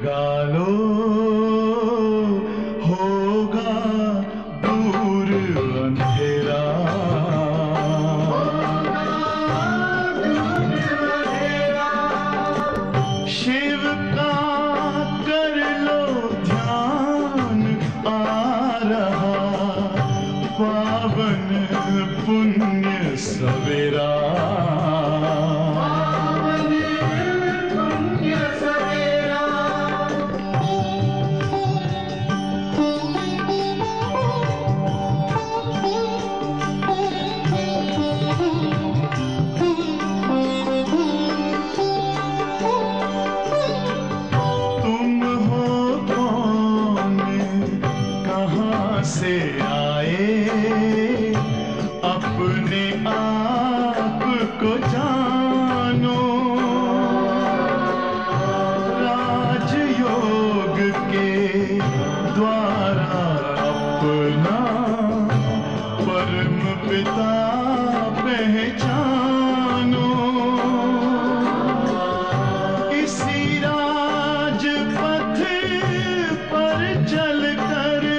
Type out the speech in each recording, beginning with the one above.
जगा लो, होगा दूर अंधेरा। शिव का कर लो ध्यान, आ रहा पावन पुण्य सवेरा। से आए अपने आप को जानो, राजयोग के द्वारा अपना परम पिता पहचानो। इसी राजपथ पर चलकर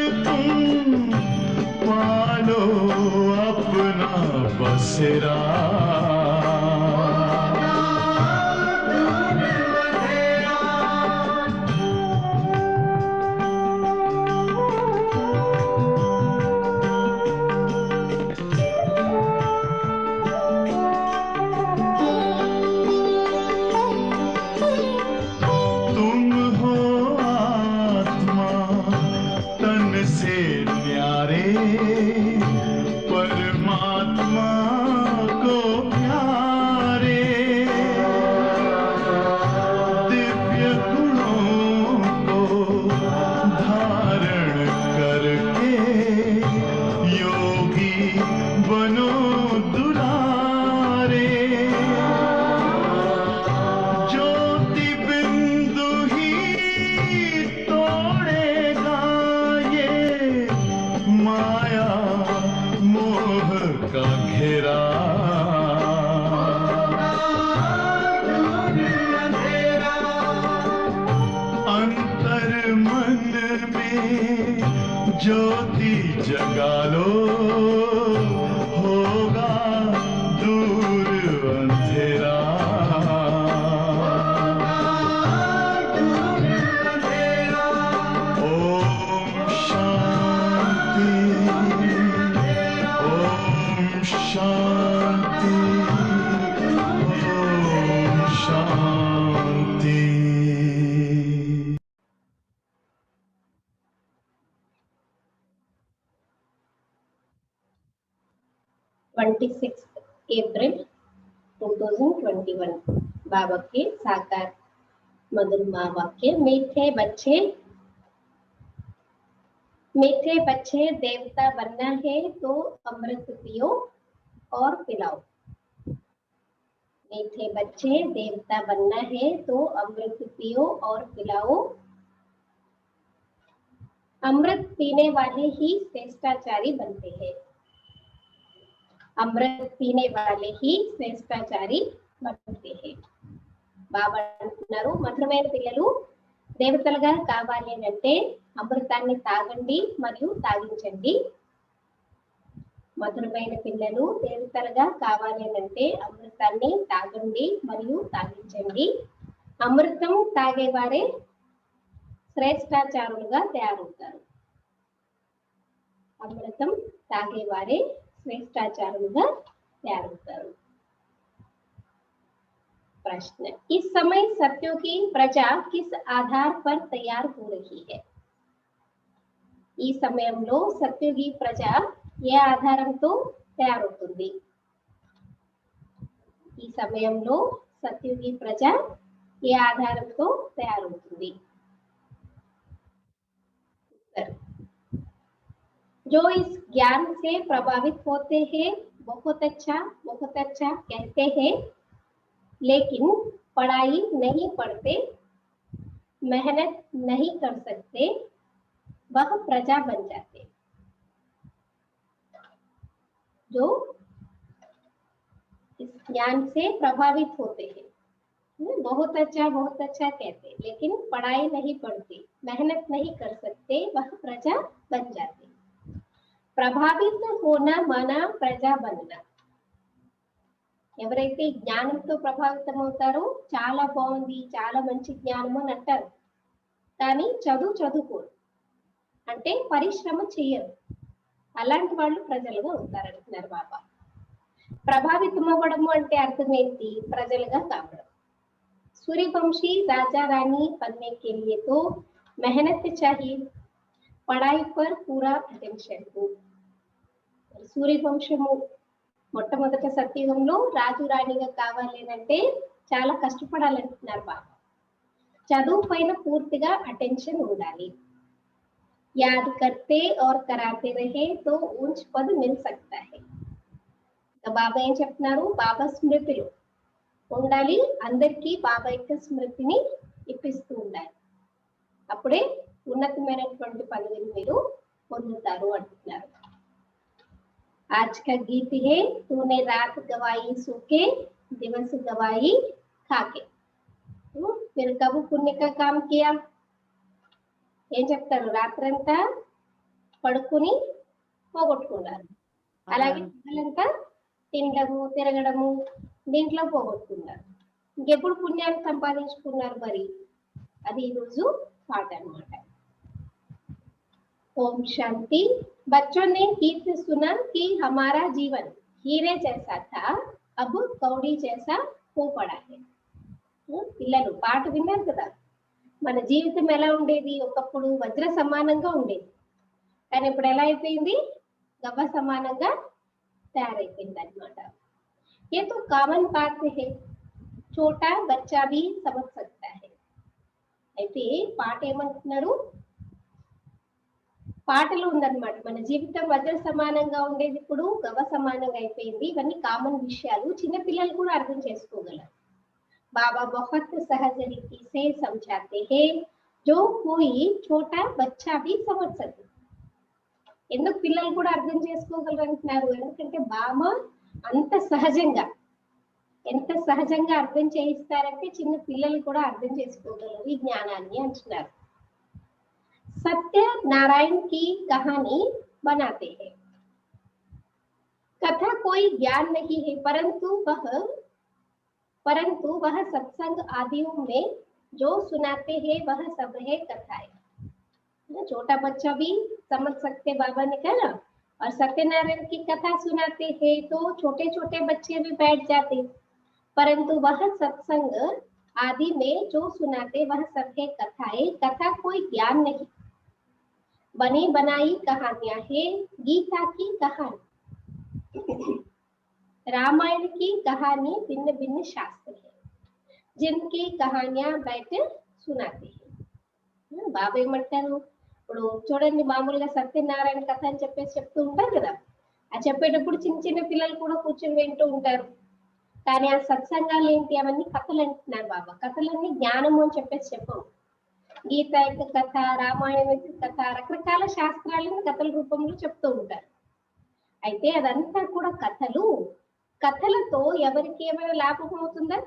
पालो अपना बसेरा। तुम हो आत्मा तन से न्यारे, परमात्मा को प्यारे। दिव्य गुणों को धारण करके योगी बनो दुलारे। ज्योति बिंदु ही तोड़ेगा ये माया मोह का घेरा। अंतर मन में ज्योति जगा लो, होगा दूर अंधेरा। ओम शांति, ओम शांति, ओम शांति। 26 अप्रैल 2021 बाबा के साकार मधुर वाक्य। मीठे बच्चे देवता बनना है तो अमृत पियो और पिलाओ। मीठे बच्चे देवता बनना है तो अमृत पियो और पिलाओ। अमृत पीने वाले ही श्रेष्ठाचारी बनते हैं। अमृत पीने वाले ही శ్రేష్టాచారి बनते हैं। బాబా అంటున్నారు, మధురమైన పిల్లలు దేవతలుగా కావాలి అంటే అమృతాన్ని తాగండి మరియు తాగించండి. మధురమైన పిల్లలు దేవతలుగా కావాలి అంటే అమృతాన్ని తాగండి మరియు తాగించండి. అమృతం తాగేవారే శ్రేష్టాచారులుగా తయారవుతారు. అమృతం తాగేవారే श्रेष्ठाचारुలుగా తయారవుతారు. प्रश्न, इस समय सत्यों की प्रजा किस आधार पर तैयार हो रही है? ఈ సమయంలో సత్యుగి ప్రజ ఏ ఆధారంతో తయారవుతుంది? ఈ సమయంలో సత్యుగి ప్రజ ఏ ఆధారంతో తయారవుతుంది? जो इस ज्ञान से प्रभावित होते हैं बहुत अच्छा कहते हैं, लेकिन पढ़ाई नहीं पढ़ते, मेहनत नहीं कर सकते, वह प्रजा बन जाते। जो इस ज्ञान से प्रभावित होते हैं, बहुत अच्छा कहते, लेकिन पढ़ाई नहीं पढ़ते, मेहनत नहीं कर सकते, वह प्रजा बन जाते। ప్రభావిత होना माना ప్రజా बनना। ఎవరైతే జ్ఞానంతో ప్రభావితం అవుతారో చాలా బాగుంది, చాలా మంచి జ్ఞానం అని అంటారు, కానీ చదువుకోరు, అంటే పరిశ్రమ చేయరు, అలాంటి వాళ్ళు ప్రజలుగా ఉంటారంటున్నారు బాబా। ప్రభావితం అవ్వడము అంటే అర్థం ఏంటి? ప్రజలుగా కావడం। सूर्यवंशी राजा रानी बनने के लिए तो मेहनत चाहिए, पढ़ाई पर पूरा अटेंशन हो। సూర్యవంశము మొట్టమొదట సత్యుగంలో రాజు రాణిగా కావాలి అంటే చాలా కష్టపడాలంటున్నారు బాబా। చదువు పైన పూర్తిగా అటెన్షన్ ఉండాలి। याद करते और कराते रहे तो ऊंच पद मिल सकता है। బాబా ఏం చెప్తున్నారు? బాబా స్మృతిలో ఉండాలి, అందరికీ బాబా యొక్క స్మృతిని ఇప్పిస్తూ ఉండాలి, అప్పుడే ఉన్నతమైనటువంటి పదవిని మీరు పొందుతారు అంటున్నారు। आज का गीत है, तूने रात गवाई सो के, दिवस गवाई खाके। फिर कब पुण्य का काम किया? ఏం చెప్తారు? రాత్రంతా పడుకుని పోగొట్టుకున్నారు, అలాగే పగలంతా తినడము తిరగడము దీంట్లో పోగొట్టుకున్నారు, ఇంకెప్పుడు పుణ్యాన్ని సంపాదించుకున్నారు? మరి అది ఈరోజు పాట అన్నమాట। ओम शांति। बच्चों ने गीत सुना कि हमारा जीवन हीरे जैसा था, अब कौड़ी जैसा हो पड़ा है। పిల్లలు పాట విన్నారు కదా, మన జీవితం ఎలా ఉండేది? ఒకప్పుడు వజ్ర సమానంగా ఉండేది, కానీ ఇప్పుడు ఎలా అయిపోయింది? గవ్వ సమానంగా తయారైపోయింది అన్నమాట। ये तो कॉमन बात है, छोटा बच्चा भी समझ सकता है। అయితే పాట ఏమంటున్నారు? పాటలు ఉందన్నమాట, మన జీవితం వజ్ర సమానంగా ఉండేది ఇప్పుడు గవ సమానంగా అయిపోయింది, ఇవన్నీ కామన్ విషయాలు, చిన్న పిల్లలు కూడా అర్థం చేసుకోగలరు। బాబా बहुत सहज रीति से समझाते हैं जो कोई छोटा बच्चा भी समझ सकता। ఎందుకు పిల్లలు కూడా అర్థం చేసుకోగలరు అంటున్నారు? ఎందుకంటే బాబా అంత సహజంగా, ఎంత సహజంగా అర్థం చేయిస్తారంటే చిన్న పిల్లలు కూడా అర్థం చేసుకోగలరు ఈ జ్ఞానాన్ని అంటున్నారు। सत्य नारायण की कहानी बनाते हैं। कथा कोई ज्ञान नहीं है, परंतु वह सत्संग आदियों में जो सुनाते हैं वह सब है कथाएं। छोटा बच्चा भी समझ सकते, बाबा ने कहा, और सत्यनारायण की कथा सुनाते हैं तो छोटे छोटे बच्चे भी बैठ जाते, परंतु वह सत्संग आदि में जो सुनाते वह सब है कथाएं। कथा कोई ज्ञान नहीं, बनी बनाई कहानियां है। गीता की कहानी, रामायण की कहानी भिन्न भिन्न शास्त्र है, जिनकी कहानियां बैठ सुनाते हैं। బాబా ఏమంటారు? ఇప్పుడు చూడండి, మామూలుగా సత్యనారాయణ కథ అని చెప్పేసి చెప్తూ ఉంటారు కదా, ఆ చెప్పేటప్పుడు చిన్న చిన్న పిల్లలు కూడా కూర్చొని వింటూ ఉంటారు, కానీ ఆ సత్సంగాలు ఏంటి? అవన్నీ కథలు అంటున్నారు బాబా। కథలన్నీ జ్ఞానము అని చెప్పేసి చెప్పవు। గీత యొక్క కథ, రామాయణం యొక్క కథ, రకరకాల శాస్త్రాలను కథల రూపంలో చెప్తూ ఉంటారు। అయితే అదంతా కూడా కథలు, కథలతో ఎవరికి ఏమైనా లాభం అవుతుందా?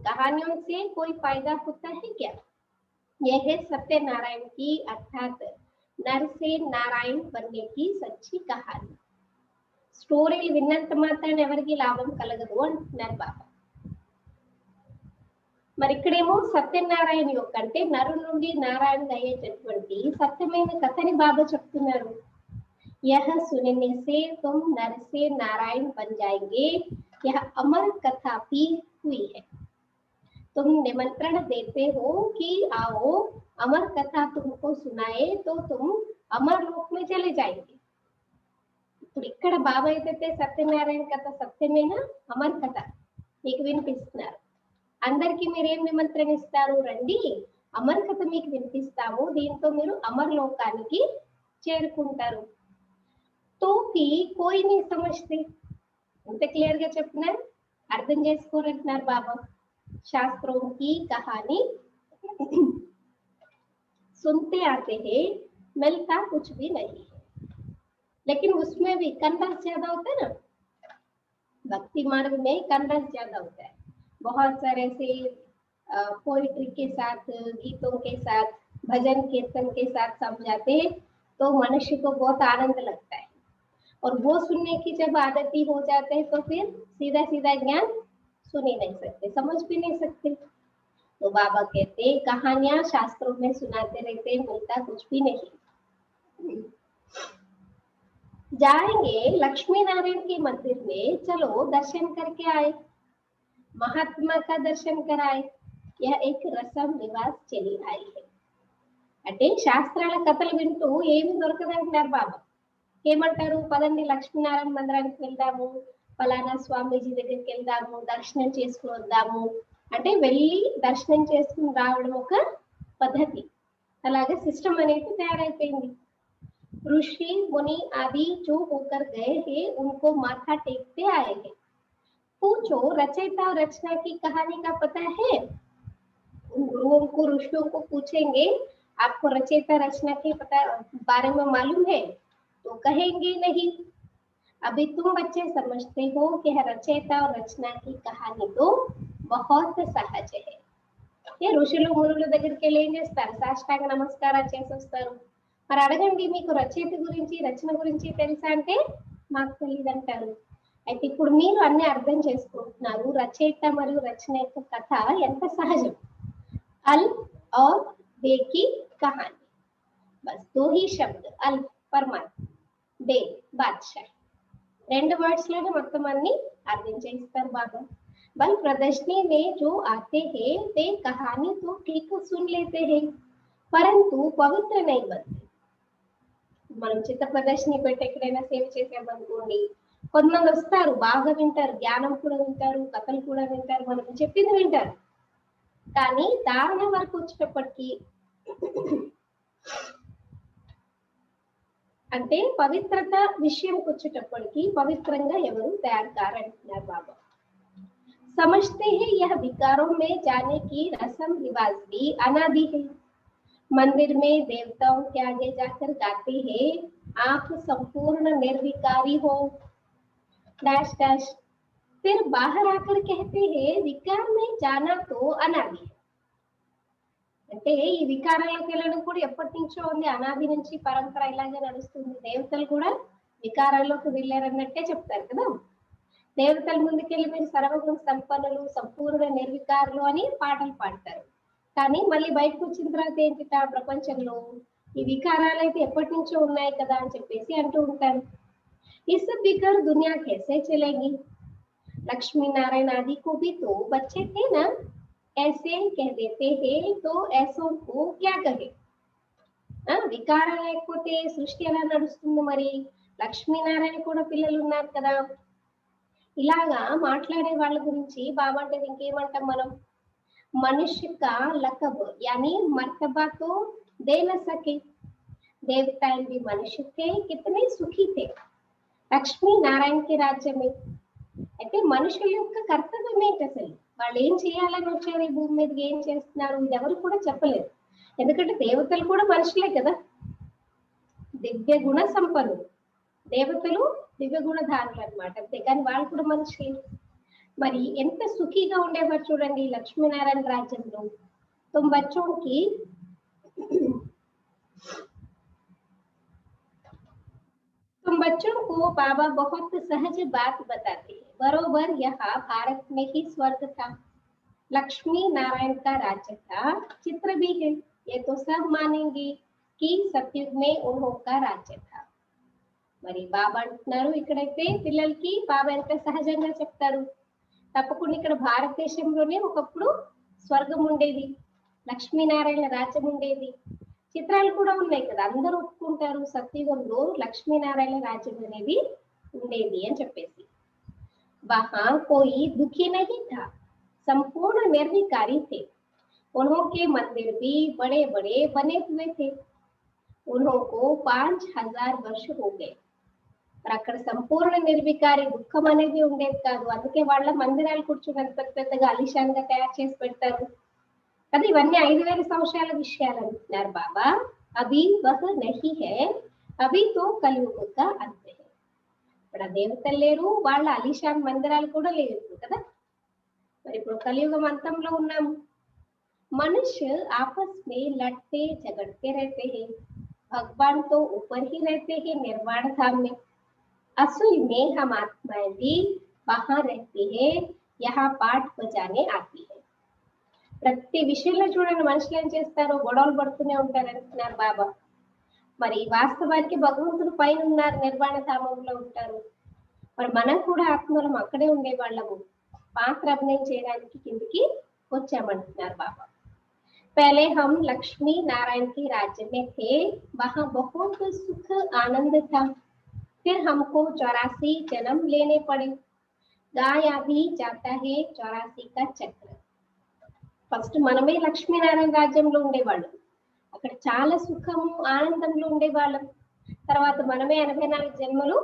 कहानियों से कोई फायदा होता है क्या? यह है सत्यनारायण की अर्थात नर से नारायण बनने की सच्ची कहानी। స్టోరీలు విన్నంత మాత్రాన ఎవరికి లాభం కలగదు అంటున్నారు బాబా। మరి ఇక్కడేమో సత్యనారాయణ యొక్క, అంటే నరు నుండి నారాయణ అయ్యేటటువంటి సత్యమైన కథని బాబా చెప్తున్నారు। यह सुनने से तुम नर से नारायण बन जाएंगे, यह अमर कथा भी हुई है। तुम निमंत्रण देते हो कि आओ अमर कथा तुमको सुनाए तो तुम अमर लोक में चले जाएंगे। ఇప్పుడు ఇక్కడ బాబా అయితే సత్యనారాయణ కథ సత్యమైన అమర్ కథ మీకు వినిపిస్తున్నారు, అందరికి మీరేం నిమంత్రణ ఇస్తారు? రండి, అమర్ కథ మీకు వినిపిస్తాము, దీంతో మీరు అమర్ లోకానికి చేరుకుంటారు। तो भी कोई नहीं समझते, ఇంత క్లియర్ గా చెప్తున్నారు, అర్థం చేసుకోరంటున్నారు బాబా। शास्त्रों की कहानी सुनते आते हैं, मिलता कुछ भी नहीं है, लेकिन उसमें भी कंडस ज्यादा होता है ना, भक्ति मार्ग में कंडस ज्यादा होता है। बहुत सारे ऐसे पोइट्री के साथ, गीतों के साथ, भजन कीर्तन के साथ समझाते हैं, तो मनुष्य को बहुत आनंद लगता है। और वो सुनने की जब आदती हो जाते हैं तो फिर सीधा सीधा ज्ञान सुन ही नहीं सकते, समझ भी नहीं सकते। तो बाबा कहते हैं कहानियां शास्त्रों में सुनाते रहते, मिलता कुछ भी नहीं। जाएंगे लक्ष्मी नारायण के मंदिर में, चलो दर्शन करके आए, महात्मा का दर्शन कराए, यह एक रसम रिवाज चली आई है। అంటే శాస్త్రాల కథలు వింటూ ఏమి దొరకదంటున్నారు బాబా. ఏమంటారు, పదండి లక్ష్మీనారాయణ మందిరానికి వెళ్దాము, ఫలానా స్వామీజీ దగ్గరికి వెళ్దాము, దర్శనం చేసుకుని వద్దాము అంటే వెళ్ళి దర్శనం చేసుకుని రావడం ఒక పద్ధతి. అలాగే సిస్టమ్ అనేది తయారైపోయింది. ऋषि मुनि आदि जो होकर गए हैं उनको माथा टेकते आए हैं। पूछो रचयिता और रचना की कहानी का पता है? उन गुरुओं को, ऋषियों को पूछेंगे आपको रचयिता रचना के पता बारे में मालूम है? तो कहेंगे नहीं। अभी तुम बच्चे समझते हो कि रचयिता और रचना की कहानी तो बहुत सहज है. ये ఋషులు మునుల దగ్గరికి వెళ్ళి ఏం చేస్తారు, సాష్టాంగ నమస్కారాలు చేసి వస్తారు. మరి అడగండి మీకు రచయిత గురించి రచన గురించి తెలుసా అంటే మాకు తెలియదు అంటారు. అయితే ఇప్పుడు మీరు అన్ని అర్థం చేసుకుంటున్నారు, రచయిత మరియు రచన యొక్క కథ ఎంత సహజం. అల్ और बे की कहानी, बस दो ही शब्द, अल परमात्मा, बे बादशाह, రెండు వర్డ్స్ లోనే మొత్తం అన్ని అర్థం చేస్తారు బాబా. बल प्रदर्शनी में जो आते हैं वे कहानी तो ठीक सुन लेते हैं परंतु पवित्र नहीं बनते. మనం చిత్త ప్రదర్శన పెట్టి ఎక్కడైనా సేవ చేసామనుకోండి, కొంతమంది వస్తారు బాగా వింటారు, జ్ఞానం కూడా వింటారు, కథలు కూడా వింటారు, మనకు చెప్పింది వింటారు, కానీ ధారణ వరకు వచ్చేటప్పటికి అంటే పవిత్రత విషయంకి వచ్చేటప్పటికి పవిత్రంగా ఎవరు తయారు కారంటున్నారు బాబా. समझते हैं यह विकारों में जाने की रस्म रिवाज भी अनादि है. मंदिर में देवताओं के आगे जाकर गाते हैं आप संपूर्ण निर्विकारी हो डैश डैश, फिर बाहर आकर कहते हैं विकार में जाना तो अनादि है. అంటే ఈ వికారాలకు వెళ్ళడం కూడా ఎప్పటి నుంచో ఉంది, అనాది నుంచి పరంపర ఇలాగే నడుస్తుంది. దేవతలు కూడా వికారాల్లోకి వెళ్ళారన్నట్టే చెప్తారు కదా. దేవతల ముందుకెళ్ళి మీరు సర్వగుణ సంపన్నులు, సంపూర్ణ నిర్వికారులు అని పాటలు పాడతారు, కానీ మళ్ళీ బయటకు వచ్చిన తర్వాత ఏంటి, ప్రపంచంలో ఈ వికారాలు అయితే ఎప్పటి నుంచో ఉన్నాయి కదా అని చెప్పేసి అంటూ ఉంటారు. इस बिगर दुनिया कैसे चलेगी? लक्ष्मी नारायण आदि को भी तो बच्चे थे ना, ऐसे कह देते हैं तो ऐसों को क्या कहे. వికారం లేకపోతే సృష్టి ఎలా నడుస్తుంది? మరి లక్ష్మీనారాయణ కూడా పిల్లలు ఉన్నారు కదా. ఇలాగా మాట్లాడే వాళ్ళ గురించి బాబా అంటే ఇంకేమంటాం మనం, मनुष्य का लकब यानी मर्तबा तो दे न सके. देवता भी मनुष्य थे, कितने सुखी थे లక్ష్మీ నారాయణ కి రాజ్యం. అయితే మనుషుల యొక్క కర్తవ్యం ఏంటి, అసలు వాళ్ళు ఏం చేయాలని వచ్చారు ఈ భూమి మీదకి, ఏం చేస్తున్నారు, ఇది ఎవరు కూడా చెప్పలేదు. ఎందుకంటే దేవతలు కూడా మనుషులే కదా, దివ్య గుణ సంపన్నులు. దేవతలు దివ్య గుణధారులు అన్నమాట, అంతేకాని వాళ్ళు కూడా మనుషులే. మరి ఎంత సుఖీగా ఉండేవారు చూడండి లక్ష్మీనారాయణ రాజ్యంలో. तुम बच्चों को बाबा बहुत सहज बात बताते हैं. बरोबर यहाँ भारत में ही स्वर्ग था, लक्ष्मी नारायण का राज्य था, चित्र भी है, ये तो सब मानेंगे कि सतयुग में उन्होंने राज्य था. మరి బాబా అంటున్నారు ఇక్కడైతే పిల్లలకి బాబా ఎంత సహజంగా చెప్తారు. తప్పకుండా ఇక్కడ భారతదేశంలోనే ఒకప్పుడు స్వర్గం ఉండేది, లక్ష్మీనారాయణ రాజ్యం ఉండేది, చిత్రాలు కూడా ఉన్నాయి కదా, అందరూ ఒప్పుకుంటారు సత్యుగంలో లక్ష్మీనారాయణ రాజ్యం అనేది ఉండేది అని చెప్పేసి. वहां कोई दुखी नहीं था, संपूर्ण निर्विकारी थे. उन्होंने मंदिर भी बड़े बड़े बने हुए थे. उन्होंने 5000 वर्ष हो गए. అక్కడ సంపూర్ణ నిర్వికారి, దుఃఖం అనేది ఉండేది కాదు, అందుకే వాళ్ళ మందిరాలు కూర్చున్నది పెద్ద పెద్దగా అలిషాన్ గా తయారు చేసి పెడతారు కదా. ఇవన్నీ 5000 సంవత్సరాల విషయాలు అంటున్నారు బాబా. అభి వహ్ నహీ హై, అభి తో కలియుగ కా అంత హై. ఇప్పుడు ఆ దేవతలు లేరు, వాళ్ళ అలిషాన్ మందిరాలు కూడా లేవు కదా. మరి ఇప్పుడు కలియుగం అంతంలో ఉన్నాము. मनुष्य आपस में लड़ते झगड़ते रहते हैं, भगवान तो ऊपर ही रहते हैं निर्वाण धाम में। असल में हम आत्माएं भी वहां रहती है, यहाँ पाठ बजाने आती है। ప్రతి విషయంలో చూడండి మనుషులు ఏం చేస్తారు, గొడవలు పడుతూనే ఉంటారు అంటున్నారు బాబా. మరి వాస్తవానికి భగవంతుడు పైన ఉన్నారు, నిర్వాణ ధామంలో ఉంటారు. మరి మనం కూడా ఆత్మలం అక్కడే ఉండే వాళ్ళము, పాత్ర అభినయం చేయడానికి కిందికి వచ్చామంటున్నారు బాబా. पहले हम लक्ष्मी नारायण के राज्य में थे, वहां बहुत सुख आनंद था। फिर हमको 84 जन्म लेने पड़े। गाया भी जाता है 84 का चक्र। ఫస్ట్ మనమే లక్ష్మీనారాయణ రాజ్యంలో ఉండేవాళ్ళం, అక్కడ చాలా సుఖము ఆనందంలో ఉండేవాళ్ళం. తర్వాత మనమే 84 జన్మలు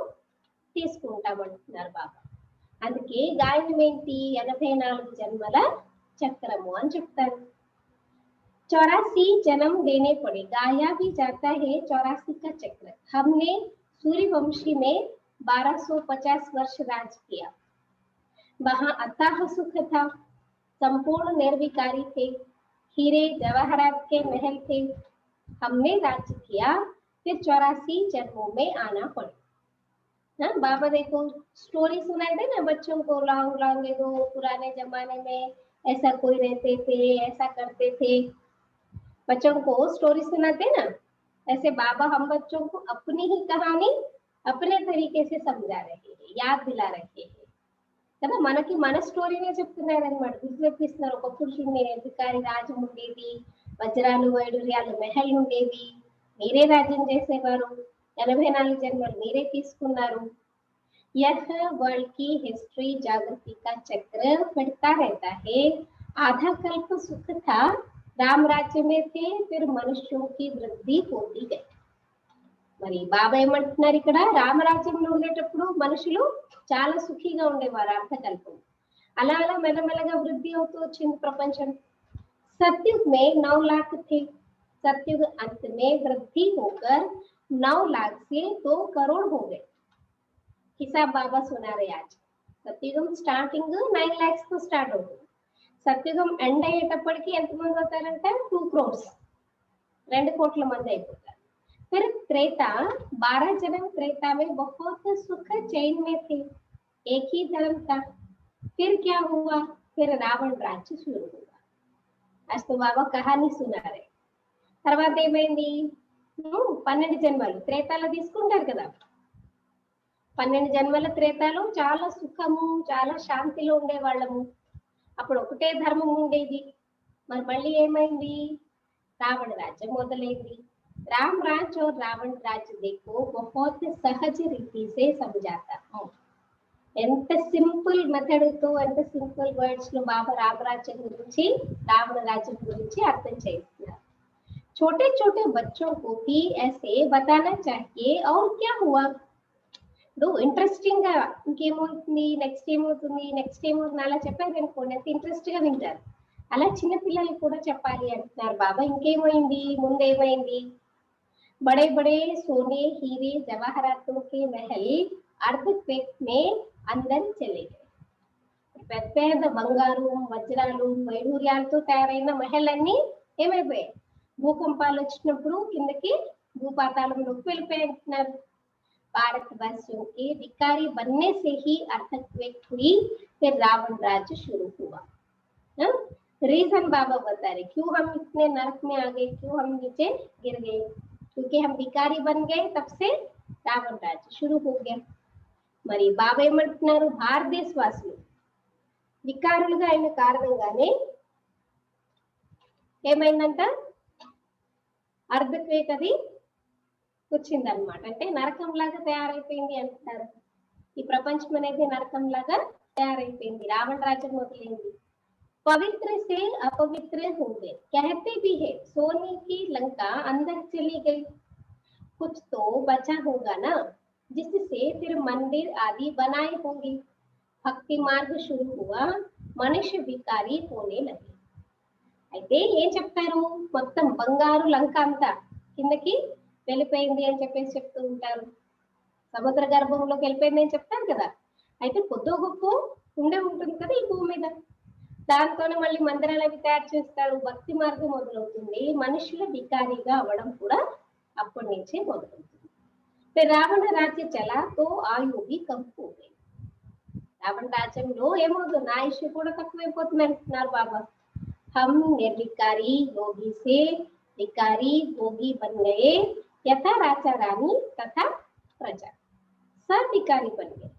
తీసుకుంటామంటున్నారు బాబా. అందుకే గాయనం ఏంటి, 84 జన్మల చక్రము అని చెప్తారు. 84 जन्म देने पड़े, गाया भी जाता है 84 का चक्र। हमने सूर्यवंशी में 1250 वर्ष राज किया। वहां अथाह सुख था, संपूर्ण निर्विकारी थे, हीरे जवाहरात के महल थे। हमने राज्य किया, फिर 84 जन्मों में आना पड़े। हाँ, बाबा देखो स्टोरी सुनाए थे ना बच्चों को, लॉन्ग लॉन्ग एगो पुराने जमाने में ऐसा कोई रहते थे, ऐसा करते थे, बच्चों को स्टोरी सुनाते ना, ऐसे बाबा हम बच्चों को अपनी ही कहानी अपने तरीके से समझा रहे हैं, याद दिला रहे हैं కదా. మనకి మన స్టోరీనే చెప్తున్నారు అనమాట, గుర్తుపెట్టిస్తున్నారు. ఒక పురుషుడిని అధికారి రాజ్యం ఉండేది, వజ్రాలు వైడూర్యాలు మెహల్ ఉండేవి, మీరే రాజ్యం చేసేవారు, 84 జన్మలు మీరే తీసుకున్నారు. यह वर्ल्ड की हिस्ट्री जागृति का चक्र बढ़ता रहता है। आधा कल्प सुख था, राम राज्य में थे, फिर मनुष्यों की वृद्धि होती गई. మరి బాబా ఏమంటున్నారు ఇక్కడ, రామరాజ్యంలో ఉండేటప్పుడు మనుషులు చాలా సుఖీగా ఉండేవారు అర్థకల్పం. అలా అలా మెల్లమెల్లగా వృద్ధి అవుతూ వచ్చింది ప్రపంచం. सतयुग में 9 लाख थे, सतयुग अंत में वृद्धि होकर 9 लाख से 2 करोड़ हो गए. हिसाब बाबा सुना रहे आज. సత్యుగం స్టార్టింగ్ 9 lakhs తో స్టార్ట్ అవుతుంది. సత్యుగం ఎండ్ అయ్యేటప్పటికి ఎంతమంది అవుతారంటే 2 crores, 2 కోట్ల మంది అయిపోతారు. फिर त्रेता 12 जन्म त्रेता में बहुत सुख चैन में थे, एक ही धर्म था. फिर क्या हुआ, फिर रावण राज्य शुरू हुआ. आज तो बाबा कहानी सुना रहे. తర్వాత ఏమైంది, 12 జన్మలు త్రేతాలో తీసుకుంటారు కదా. 12 జన్మల త్రేతాలో చాలా సుఖము చాలా శాంతిలో ఉండేవాళ్ళము. అప్పుడు ఒకటే ధర్మం ఉండేది. మరి మళ్ళీ ఏమైంది, రావణ రాజ్యం మొదలైంది. राम राज्य और रावण राज्य देखो बहुत सहज रीति से समझाता हूँ. ఎంత సింపుల్ మెథడ్ తో, ఎంత సింపుల్ వర్డ్స్ లో బాబా రామరాజ్యం గురించి రావణ రాజ్యం గురించి అర్థం చేస్తున్నారు. छोटे छोटे बच्चों को भी ऐसे बताना चाहिए. और क्या हुआ, ఇప్పుడు ఇంట్రెస్టింగ్ గా ఇంకేమవుతుంది, నెక్స్ట్ ఏమవుతుంది, నెక్స్ట్ ఏమవుతుంది అలా చెప్పారు అనుకోండి, ఎంత ఇంట్రెస్ట్ గా వింటారు. అలా చిన్న పిల్లలకి కూడా చెప్పాలి అంటున్నారు బాబా. ఇంకేమైంది, ముందేమైంది, बड़े बड़े सोने हीरे जवाहरातों के महल अर्थक्वेक में अंदर चले गए. పెద్ద పెద్ద బంగారు వజ్రాలు వైడూర్యాలతో తయారైన మహల్ అన్ని ఏమైపోయాయి, భూకంపాలు వచ్చినప్పుడు కిందకి భూపాతాళంలోకి వెళ్ళిపోయాయి అంటున్నారు. भारतवासियों के भिखारी बनने से ही अर्थक्वेक हुई, फिर रावण राज्य शुरू हुआ. रीजन बाबा बता रहे क्यों हम इतने नरक में आ गए, क्यों हम नीचे गिर गए, क्योंकि हम भिखारी बन गए, तब से रावण राज्य शुरू हो गया. మరి బాబా ఏమంటున్నారు, భారతదేశవాసులు వికారులుగా అయిన కారణంగానే ఏమైందంట, అర్ధక్వేక్ అది వచ్చిందనమాట. అంటే నరకం లాగా తయారైపోయింది అంటారు. ఈ ప్రపంచం అనేది నరకం లాగా తయారైపోయింది, రావణ రాజ్యం మొదలైంది. पवित्र से अपवित्र हो गए, कहते भी है सोने की लंका अंदर चली गई. कुछ तो बचा होगा ना, जिससे फिर मंदिर आदि बनाए होंगे. भक्ति मार्ग शुरू हुआ, मनुष्य विकारी होने लगे. అయితే ఏం చెప్తారు, మొత్తం బంగారు లంక అంతా కిందకి వెళ్ళిపోయింది అని చెప్పేసి చెప్తూ ఉంటారు. సముద్ర గర్భంలోకి వెళ్ళిపోయింది అని చెప్తారు కదా. అయితే కొద్దో గొప్ప ఉండే ఉంటుంది కదా ఈ భూమి మీద. దాంతోనే మళ్ళీ మందిరాలు అవి తయారు చేస్తారు, భక్తి మార్గం మొదలవుతుంది, మనుషులు వికారిగా అవ్వడం కూడా అప్పటి నుంచే మొదలవుతుంది. फिर रावण राज्य चला तो आयु भी कम हो गई. రావణ రాజ్యంలో ఏమవుతుంది, ఆయుష్ కూడా తక్కువైపోతుంది అంటున్నారు బాబా. हम निर्विकारी योगी से विकारी योगी बन गए यथा राजा रानी तथा प्रजा. सब विकारी बन गए.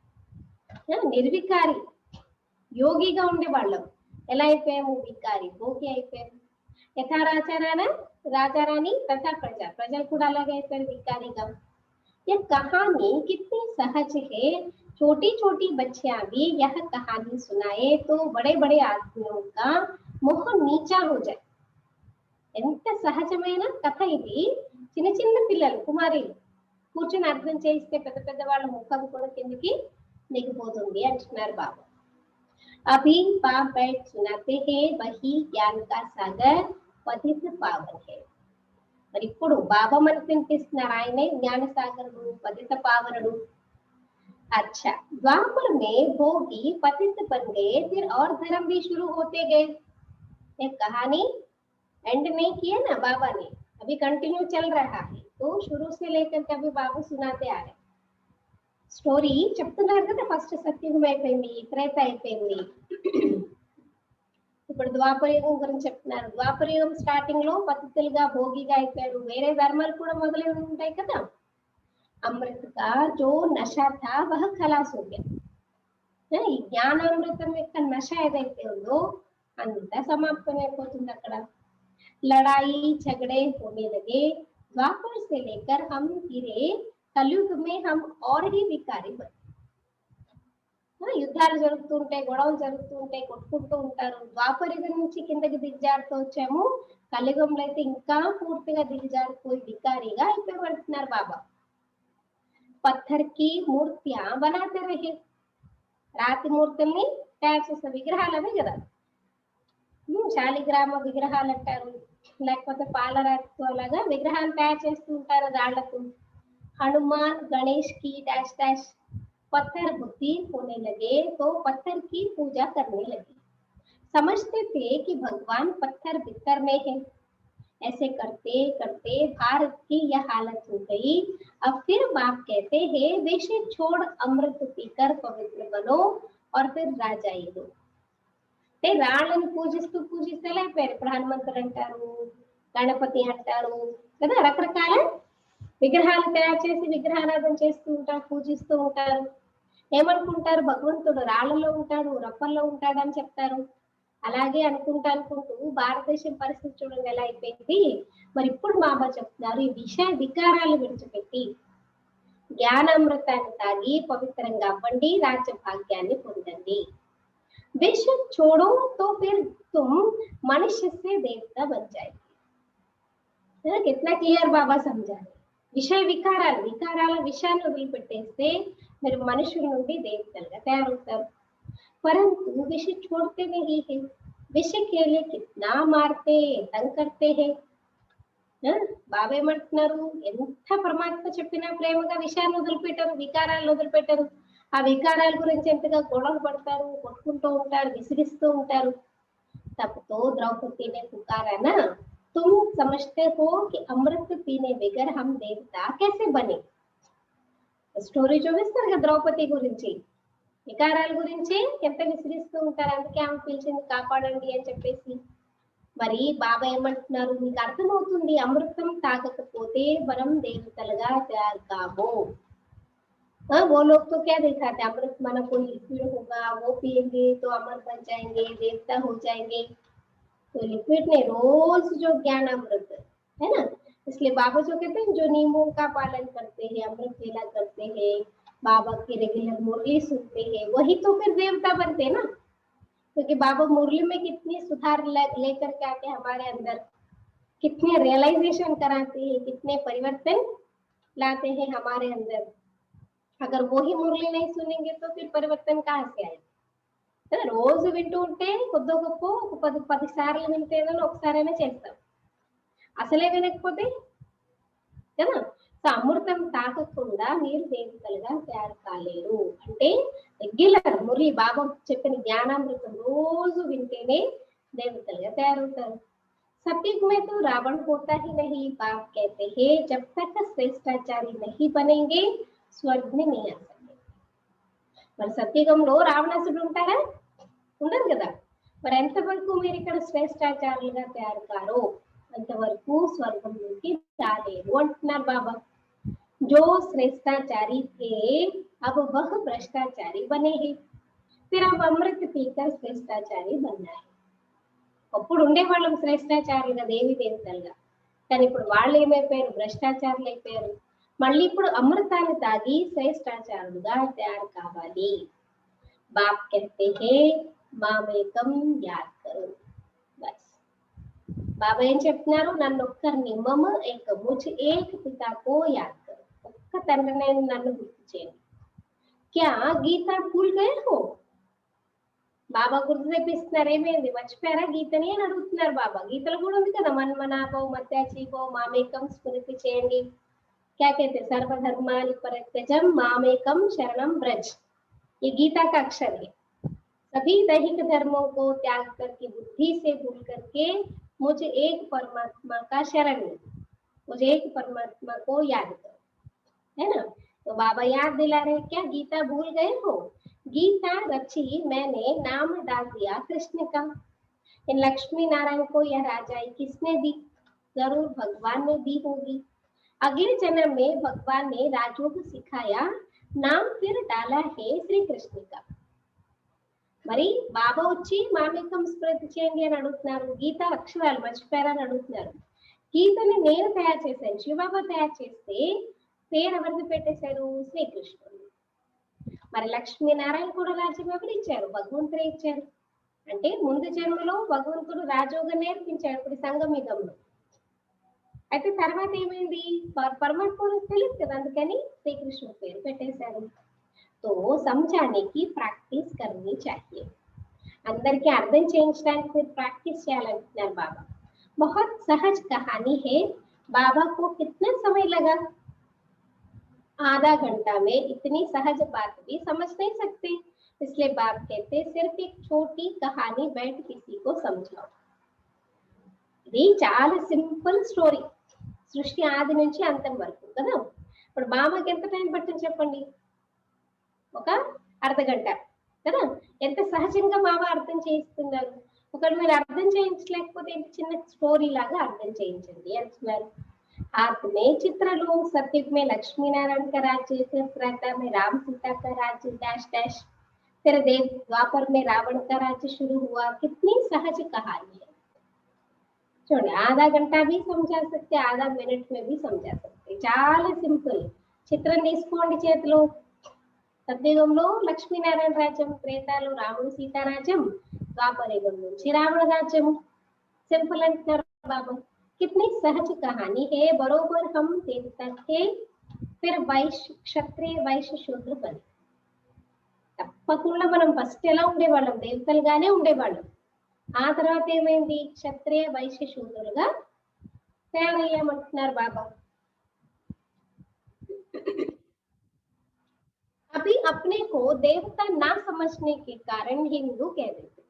నిర్వికారి యోగిగా ఉండే వాళ్ళం ఎలా అయిపోయాము, వికారి భోగి అయిపోయాము. యథా రాజారాణి తథా ప్రజలు కూడా అలాగే అయిపోయారు వికారిగా. यह कहानी कितनी सहज है, छोटी छोटी बच्चियां भी यह कहानी सुनाए तो बड़े बड़े आदमियों का मोह नीचा हो जाए. ఎంత సహజమైన కథ ఇది, చిన్న చిన్న పిల్లలు కుమారీలు కూర్చొని అర్థం చేయిస్తే పెద్ద పెద్ద వాళ్ళ ముఖం కూడా కిందకి దిగిపోతుంది అంటున్నారు బాబా. అభి బాప్ बैठ सुनाते हैं वही ज्ञान का सागर पतित पावन है. మరి ఇప్పుడు బాబా మనకు వినిపిస్తున్నారు, ఆయనే జ్ఞాన సాగరుడు పతిత పావనుడు. अच्छा द्वापर में भोगी पतित बन गए, फिर और धर्म भी शुरू होते गए. ये कहानी एंड नहीं किया ना बाबा ने, अभी कंटिन्यू चल रहा है. तो शुरू से लेकर के अभी बाबा सुनाते आ रहे. స్టోరీ చెప్తున్నారు కదా, ఫస్ట్ సత్యుగం అయిపోయింది, త్రేత అయిపోయింది, ఇప్పుడు ద్వాపరయుగం గురించి చెప్తున్నారు. ద్వాపరయుగం స్టార్టింగ్ లో పతితులుగా భోగిగా అయిపోయారు, వేరే ధర్మాలు కూడా మొదలై ఉంటాయి కదా. అమృత కా జో నషా థా వహ ఖలాస్ హో గయా. ఈ జ్ఞానామృతం యొక్క నష ఏదైతే ఉందో అంతా సమాప్తమైపోతుంది అక్కడ. లడాయి झगड़े होने लगे, द्वापर से लेकर हम गिरे, कलयुग में हम और ही विकारी बने. యుద్ధాలు జరుగుతూ ఉంటాయి, గొడవలు జరుగుతూ ఉంటాయి, కొట్టుకుంటూ ఉంటారు. ద్వాపరయుగం నుంచి కిందకి దిగజారుతూ వచ్చాము, కలియుగంలో అయితే ఇంకా పూర్తిగా దిగజారిపోయి వికారిగా అయిపోబడుతున్నారు బాబా. పత్థర్ కి మూర్తియా బనాతే రహే. రాతి మూర్తుల్ని తయారు చేసే విగ్రహాలు అవి కదా, శాలిగ్రామ విగ్రహాలు అంటారు, లేకపోతే పాలరాతితో అలాగా విగ్రహాలు తయారు చేస్తూ ఉంటారు రాళ్లతో. హనుమాన్ గణేష్ కి డాష్ డాష్. पत्थर बुद्धि होने लगे तो पत्थर की पूजा करने लगे. समझते थे कि भगवान पत्थर भीतर में है. ऐसे करते करते भारत की यह हालत हो गई. अब फिर बाप कहते हैं वेशे छोड़ अमृत पीकर पवित्र बनो और फिर राजाई दो. రాళ్ళని పూజిస్తూ పూజిస్తేలా అయిపోయారు. ఇప్పుడు హనుమంతుడు అంటారు, గణపతి అంటారు కదా, రకరకాల విగ్రహాలు తయారు చేసి విగ్రహారాధన చేస్తూ ఉంటారు, పూజిస్తూ ఉంటారు. ఏమనుకుంటారు, భగవంతుడు రాళ్లలో ఉంటాడు, రప్పల్లో ఉంటాడు అని చెప్తారు. అలాగే అనుకుంటూ భారతదేశం పరిస్థితి చూడండి ఎలా అయిపోయింది. మరి ఇప్పుడు బాబా చెప్తున్నారు, ఈ విషయ వికారాలు విడిచిపెట్టి జ్ఞానామృతాన్ని తాగి పవిత్రంగా అవ్వండి, రాజ్య భాగ్యాన్ని పొందండి. बेशक छोड़ो तो फिर तुम मनुष्य से देवता बन जाएगी. कितना क्लियर बाबा समझाए. విషయ వికారాల విషయాన్ని వదిలిపెట్టేస్తే మీరు మనుషుల నుండి దేవతలుగా తయారవుతారు. परंतु विषय छोड़ते नहीं है. विषय के लिए कितना मारते तंग करते हैं. బాబా ఏమంటున్నారు, ఎంత పరమాత్మ చెప్పినా ప్రేమగా విషయాన్ని వదిలిపెట్టారు, వికారాలను వదిలిపెట్టారు. ఆ వికారాల గురించి ఎంతగా గొడవ పడతారు, కొట్టుకుంటూ ఉంటారు, విసిగిస్తూ ఉంటారు. తప్పుతో ద్రౌపది ने पुकारा ना, तुम समझते हो कि अमृत पीने बगैर हम देवता कैसे बने. స్టోరీ చూపిస్తారు కదా ద్రౌపది గురించి, వికారాల గురించి ఎంత విసిగిస్తూ ఉంటారు. అందుకే ఆమె పిలిచింది కాపాడండి అని చెప్పేసి. మరి బాబా ఏమంటున్నారు, మీకు అర్థమవుతుంది, అమృతం తాగకపోతే మనం దేవతలుగా తయారు కాము. वो लोग तो क्या दिखाते, अमृत माना कोई लिक्विड होगा, वो पिएंगे तो अमर बन जाएंगे, देवता हो जाएंगे. तो लिक्विड नहीं, रोज जो ज्ञान अमृत है ना. इसलिए बाबा जो कहते हैं जो नियमों का पालन करते हैं, अमृत लीला करते हैं, बाबा की रेगुलर मुरली सुनते हैं, वही तो फिर देवता बनते हैं ना. क्योंकि बाबा मुरली में कितनी सुधार लेकर के आते हैं हमारे अंदर, कितने रियलाइजेशन कराते हैं, कितने परिवर्तन लाते हैं हमारे अंदर. अगर वो ही मुरली नहीं सुनेंगे तो फिर परिवर्तन कहाँ से आएगा. రోజు వింటూ ఉంటే కొద్ది గొప్ప 10 సార్లు వింటేనో ఒకసారైనా చేస్తాం. అసలే వినకపోతే కదా సో అమృతం తాగకుండా మీరు దేవతలుగా తయారు కాలేరు అంటే రెగ్యులర్ మురళి బాబా చెప్పిన జ్ఞానామృతం రోజు వింటేనే देवतल तैयार सतयुग में तो रावण होता ही नहीं। बाप कहते हैं जब तक श्रेष्ठाचारी नहीं बनेंगे स्वर्ग में नहीं आ सकते। మరి సత్యుగంలో రావణాసుడు ఉంటారా? ఉండరు కదా। మరి ఎంతవరకు మీరు ఇక్కడ శ్రేష్టాచారులుగా తయారు కారో అంతవరకు స్వర్గంలోకి రాలేరు అంటున్నారు బాబా। जो श्रेष्ठाचारी थे अब वह भ्रष्टाचारी बने हैं, फिर अब अमृत पीकर श्रेष्ठाचारी बनना है। అప్పుడు ఉండేవాళ్ళం శ్రేష్టాచారులుగా దేవి దేవతలుగా, కానీ ఇప్పుడు వాళ్ళు ఏమైపోయారు? భ్రష్టాచారులు అయిపోయారు। మళ్ళీ ఇప్పుడు అమృతాన్ని తాగి శ్రేష్టాచారులుగా తయారు కావాలి। బాప్ कहते हैं మామేకం యాద్ కరో। బస్ బాబా ఏం చెప్తున్నారు? నన్ను ఒక్కరిని మమ ఏక ముझ ఏక పితాకో యాద్ కరో, ఒక్క తండ్రిని నన్ను గుర్తు చేయండి। క్యా గీతా భూల్ గయే హో? బాబా గుర్తు తెప్పిస్తున్నారు, ఏమైంది మర్చిపోయారా గీతని అని అడుగుతున్నారు బాబా। గీతలో కూడా ఉంది కదా మన్మనాభో మత్యాచీభో మామేకం స్మృతి చేయండి। क्या कहते सर्वधर्मानि परित्यजम मामेकम शरणम ब्रज, ये गीता का अक्षर है। सभी दैहिक धर्मों को त्याग करके बुद्धि से भूल करके मुझे एक परमात्मा का शरण लो, मुझे एक परमात्मा को याद करो, है ना। तो बाबा याद दिला रहे क्या गीता भूल गए हो? गीता रची मैंने, नाम डाल दिया कृष्ण का। इन लक्ष्मी नारायण को यह राजाई किसने दी? जरूर भगवान ने दी होगी। अगले जन्म में भगवान ने राजयोग सिखाया, नाम फिर डाला है श्री कृष्ण का। మరి బాబా వచ్చి మామేకం స్మృతి చేయండి అని అడుగుతున్నారు। గీత అక్షరాలు మర్చిపోయారని అడుగుతున్నారు। గీతని నేను తయారు చేశాను, శివబాబా తయారు చేస్తే పేరు ఎవరిది పెట్టేశారు? శ్రీకృష్ణుడు। మరి లక్ష్మీనారాయణ కూడా రాజ్యం ఎవరు ఇచ్చారు? భగవంతుడే ఇచ్చారు। అంటే ముందు జన్మలో భగవంతుడు రాజయోగం నేర్పించాడు, ఇప్పుడు సంగమిగంలో। అయితే తర్వాత ఏమైంది? పరమాత్మకు తెలియదు కదా, అందుకని శ్రీకృష్ణుడు పేరు పెట్టేశారు। तो समझाने की प्रैक्टिस करनी चाहिए, అందరికి అర్థం చేయించడానికి మీరు ప్రాక్టీస్ చేయాలంటున్నారు బాబా। बहुत सहज कहानी है, बाबा को कितना समय लगा? आधा घंटा में इतनी सहज बात भी समझ नहीं सकते, इसलिए बाप कहते सिर्फ एक छोटी कहानी बैठ किसी को समझाओ। ఇది చాలా సింపుల్ స్టోరీ, సృష్టి ఆది నుంచి అంతం వరకు కదా। ఇప్పుడు బాబాకి ఎంత టైం పట్టింది చెప్పండి? ఒక అర్ధ గంట కదా। ఎంత సహజంగా బాబా అర్థం చేయిస్తున్నారు। ఒకవేళ మీరు అర్థం చేయించలేకపోతే చిన్న స్టోరీ లాగా అర్థం చేయించండి అంటున్నారు। हाथ में चित्र लो, सतयुग में लक्ष्मी नारायण का राज्य, फिर त्रेता में राम सीता का राज्य डैश डैश, फिर देव द्वापर में रावण का राज्य शुरू हुआ। कितनी सहज कहानी है। చూడండి, आधा घंटा भी समझा सकते, आधा मिनट में भी समझा सकते, చాలా సింపుల్। చిత్రం తీసుకోండి చేతిలో। సత్యయుగంలో లక్ష్మీనారాయణ రాజ్యం, త్రేతాలో రాముడు సీతా రాజ్యం, ద్వాపర యుగం నుంచి రావణ రాజ్యం। సింపుల్ అంటున్నారు బాబా। कितनी सहज कहानी है, बरोबर हम देवता थे, फिर वैश्य क्षत्रिय वैश्य शूद्र बने। తప్పకుండా మనం ఫస్ట్ ఎలా ఉండేవాళ్ళం? దేవతలుగానే ఉండేవాళ్ళం। ఆ తర్వాత ఏమైంది? క్షత్రియ వైశ్య శూద్రులుగా తయారయ్యామంటున్నారు బాబా। अभी अपने को देवता ना समझने के कारण हिंदू कह देते,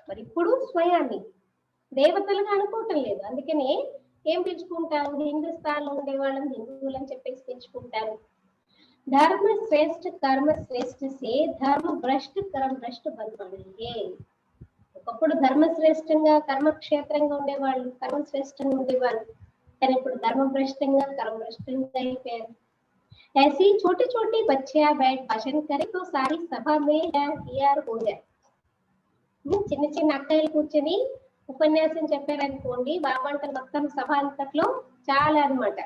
మరి ఇప్పుడు స్వయాన్ని దేవతలుగా అనుకోవటం లేదు, అందుకనే ఏం పిలుచుకుంటారు? హిందుస్థాన్ లో ఉండేవాళ్ళం హిందువులని చెప్పేసి పిలుచుకుంటారు। ధర్మ శ్రేష్ఠ కర్మ శ్రేష్ఠ సే ధర్మ భ్రష్ట కర్మ భ్రష్ట బనపడే। ఒకప్పుడు ధర్మశ్రేష్టంగా కర్మక్షేత్రంగా ఉండేవాళ్ళు, కర్మశ్రేష్టంగా ఉండేవాళ్ళు, కానీ ఇప్పుడు ధర్మభ్రష్టంగా కర్మభ్రష్టంగా అయిపోయారు। ऐसी छोटी छोटी बच्चियां बैठ भाषण करे तो सारी सभा में तैयार हो जाए। చిన్న చిన్న అక్కలు కూర్చొని ఉపన్యాసం చెప్పారనుకోండి, బాబా అంటే మొత్తం సభ అంతట్లో చాలా అన్నమాట,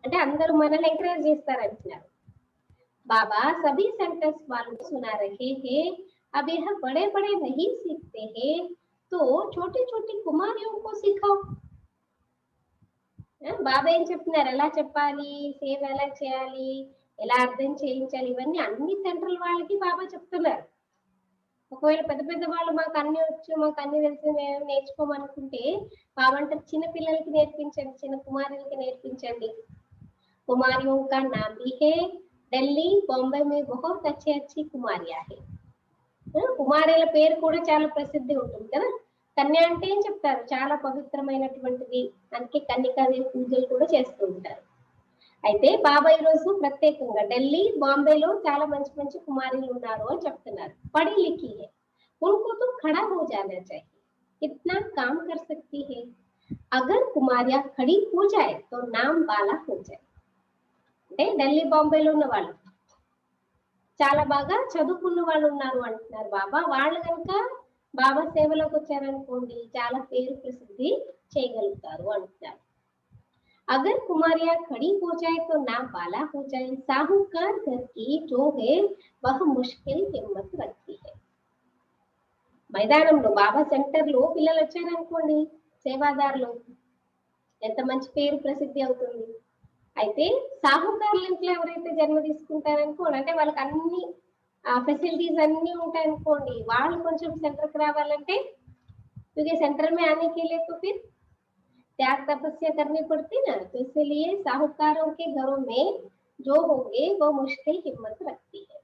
అంటే అందరూ మనల్ని ఎంకరేజ్ చేస్తారంటున్నారు బాబా। सभी सेंटर्स वालों सुना रहे हैं, अब यह बड़े बड़े नहीं सीखते हैं तो छोटी छोटी कुमारियों को सिखाओ। బాబా ఏం చెప్తున్నారు? ఎలా చెప్పాలి, సేవ ఎలా చేయాలి, ఎలా అర్థం చేయించాలి, ఇవన్నీ అన్ని సెంట్రల్ వాళ్ళకి బాబా చెప్తున్నారు। ఒకవేళ పెద్ద పెద్ద వాళ్ళు మాకు అన్ని వచ్చు, మాకు అన్ని తెలిసి నేర్చుకోమనుకుంటే బాబా అంటే చిన్న పిల్లలకి నేర్పించండి, చిన్న కుమారులకి నేర్పించండి। कुमारियों का नाम भी है। ఢిల్లీ బాంబే में बहुत अच्छी अच्छी కుమారియా है। కుమారుల పేరు కూడా చాలా ప్రసిద్ధి ఉంటుంది కదా। కన్య అంటే ఏం చెప్తారు, చాలా పవిత్రమైనటువంటిది, అందుకే కన్యకాదేవి పూజలు కూడా చేస్తూ ఉంటారు। అయితే బాబా ఈ రోజు ప్రత్యేకంగా ఢిల్లీ బాంబేలో చాలా మంచి మంచి కుమారులు ఉన్నారు అని చెప్తున్నారు। పढ़ी लिखी है, उनको तो खड़ा हो जाना चाहिए, कितना काम कर सकती है। अगर कुमारिया खड़ी हो जाए तो नाम बाला हो जाए। అంటే ఢిల్లీ బాంబేలో ఉన్న వాళ్ళు చాలా బాగా చదువుకున్న వాళ్ళు ఉన్నారు అంటున్నారు బాబా। వాళ్ళు కనుక బాబా సేవలోకి వచ్చారనుకోండి చాలా పేరు ప్రసిద్ధి చేయగలుగుతారు అంటున్నారు। अगर कुमारिया खड़ी हो जाए तो नाम बाला हो जाए। साहूकार घर की जो है वह मुश्किल हिम्मत रखती है। మైదానంలో బాబా సెంటర్ లో పిల్లలు వచ్చారనుకోండి సేవాదారులు, ఎంత మంచి పేరు ప్రసిద్ధి అవుతుంది। అయితే సాహుకారుల ఇంట్లో ఎవరైతే జన్మ తీసుకుంటారనుకోండి, అంటే వాళ్ళకి అన్ని फैसिलिटीज అన్ని ఉంటాయి అనుకోండి, వాళ్ళు కొంచెం సెంటర్ కి రావాలంటే क्योंकि सेंटर में आने के लिए तो फिर त्याग तपस्या करनी पड़ती ना, तो इसलिए साहूकारों के घरों में जो होंगे वो मुश्किल हिम्मत रखती है।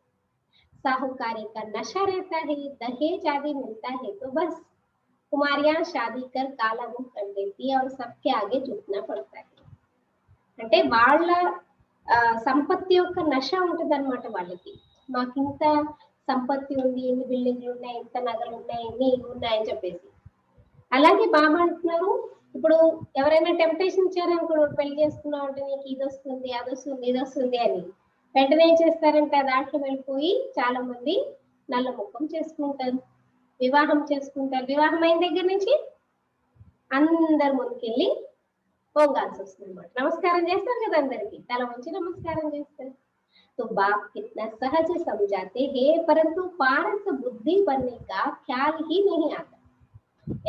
साहूकारी का नशा रहता है, दहेज आदि मिलता है तो बस कुमारियां शादी कर काला मुंह कर देती है और सबके आगे झुकना पड़ता है। అంటే వాళ్ళ సంపత్తి యొక్క నశ ఉంటుంది అనమాట వాళ్ళకి। మాకు ఇంత సంపత్తి ఉంది, ఎన్ని బిల్డింగ్లు ఉన్నాయి, ఇంత నగలు ఉన్నాయి, ఎన్ని ఇవి ఉన్నాయని చెప్పేసి। అలాగే బాబా అంటున్నారు, ఇప్పుడు ఎవరైనా టెంప్టేషన్ ఇచ్చారనుకో, పెళ్లి చేసుకున్నావు అంటే నీకు ఇది వస్తుంది, అది వస్తుంది, ఇది వస్తుంది అని, వెంటనే ఏం చేస్తారంటే దాంట్లో వెళ్ళిపోయి చాలా మంది నల్ల ముఖం చేసుకుంటారు, వివాహం చేసుకుంటారు। వివాహం అయిన దగ్గర నుంచి అందరి ముందుకెళ్ళి పొంగాల్సి వస్తుంది అనమాట। నమస్కారం చేస్తారు కదా అందరికి, తల వంచి నమస్కారం చేస్తారు। तो बाप कितना सहज समझाते हैं परंतु पारस बुद्धि बनने का ख्याल ही नहीं आता।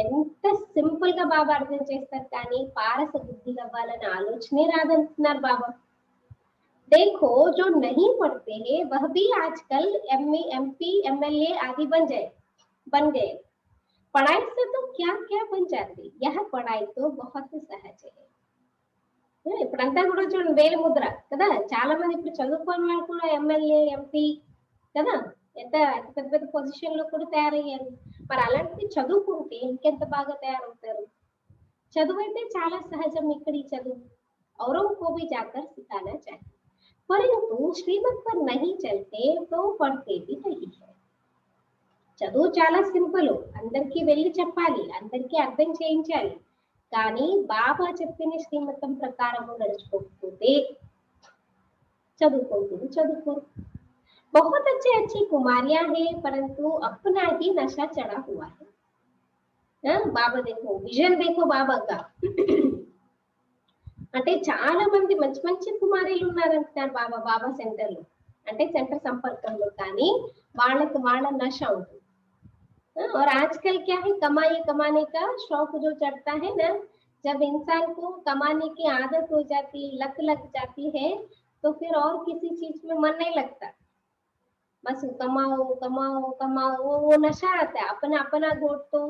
ఎంత సింపుల్ గా బాబా అర్థం చేస్తారు, కానీ పారస బుద్ధి అవ్వాలని ఆలోచనే రాదంటున్నారు బాబా। देखो जो नहीं पढ़ते हैं वह भी आजकल एमए एमपी एमएलए आदि बन गए। पढ़ाई से तो क्या क्या बन जाते, यह पढ़ाई तो बहुत सहज है। ఇప్పుడంతా కూడా చూడండి వేలి ముద్ర కదా, చాలా మంది ఇప్పుడు చదువుకోని వాళ్ళు కూడా ఎమ్మెల్యే ఎంపీ కదా, ఎంత పెద్ద పెద్ద పొజిషన్ లో కూడా తయారయ్యారు। మరి అలాంటిది చదువుకుంటే ఇంకెంత బాగా తయారవుతారు। చదువు అయితే చాలా సహజం, ఇక్కడి చదువు औरों को भी जाकर सिखाना चाहिए, परंतु श्रीमत पर नहीं चलते तो पढ़ते भी नहीं है। చదువు చాలా సింపుల్, అందరికీ వెళ్ళి చెప్పాలి, అందరికీ అర్థం చేయించాలి, కానీ బాబా చెప్పిన శ్రీమతం ప్రకారం నడుచుకోకపోతే చదువుకోరు। बहुत अच्छी अच्छी कुमारियां हैं परंतु अपना ही नशा चढ़ा हुआ है। బాబా देखो విజన్ देखो బాబా కా అంటే చాలా మంది మంచి మంచి కుమారీలు ఉన్నారంటున్నారు బాబా సెంటర్ లో, అంటే సెంటర్ సంపర్కంలో, కానీ వాళ్ళకి వాళ్ళ నశ ఉంటుంది। और आजकल क्या है, कमाने का शौक जो चढ़ता है ना, जब इंसान को कमाने की आदत हो जाती, लत लग जाती है तो फिर और किसी चीज में मन नहीं लगता, बस कमाओ कमाओ कमाओ, वो नशा आता है। अपना अपना गोट तो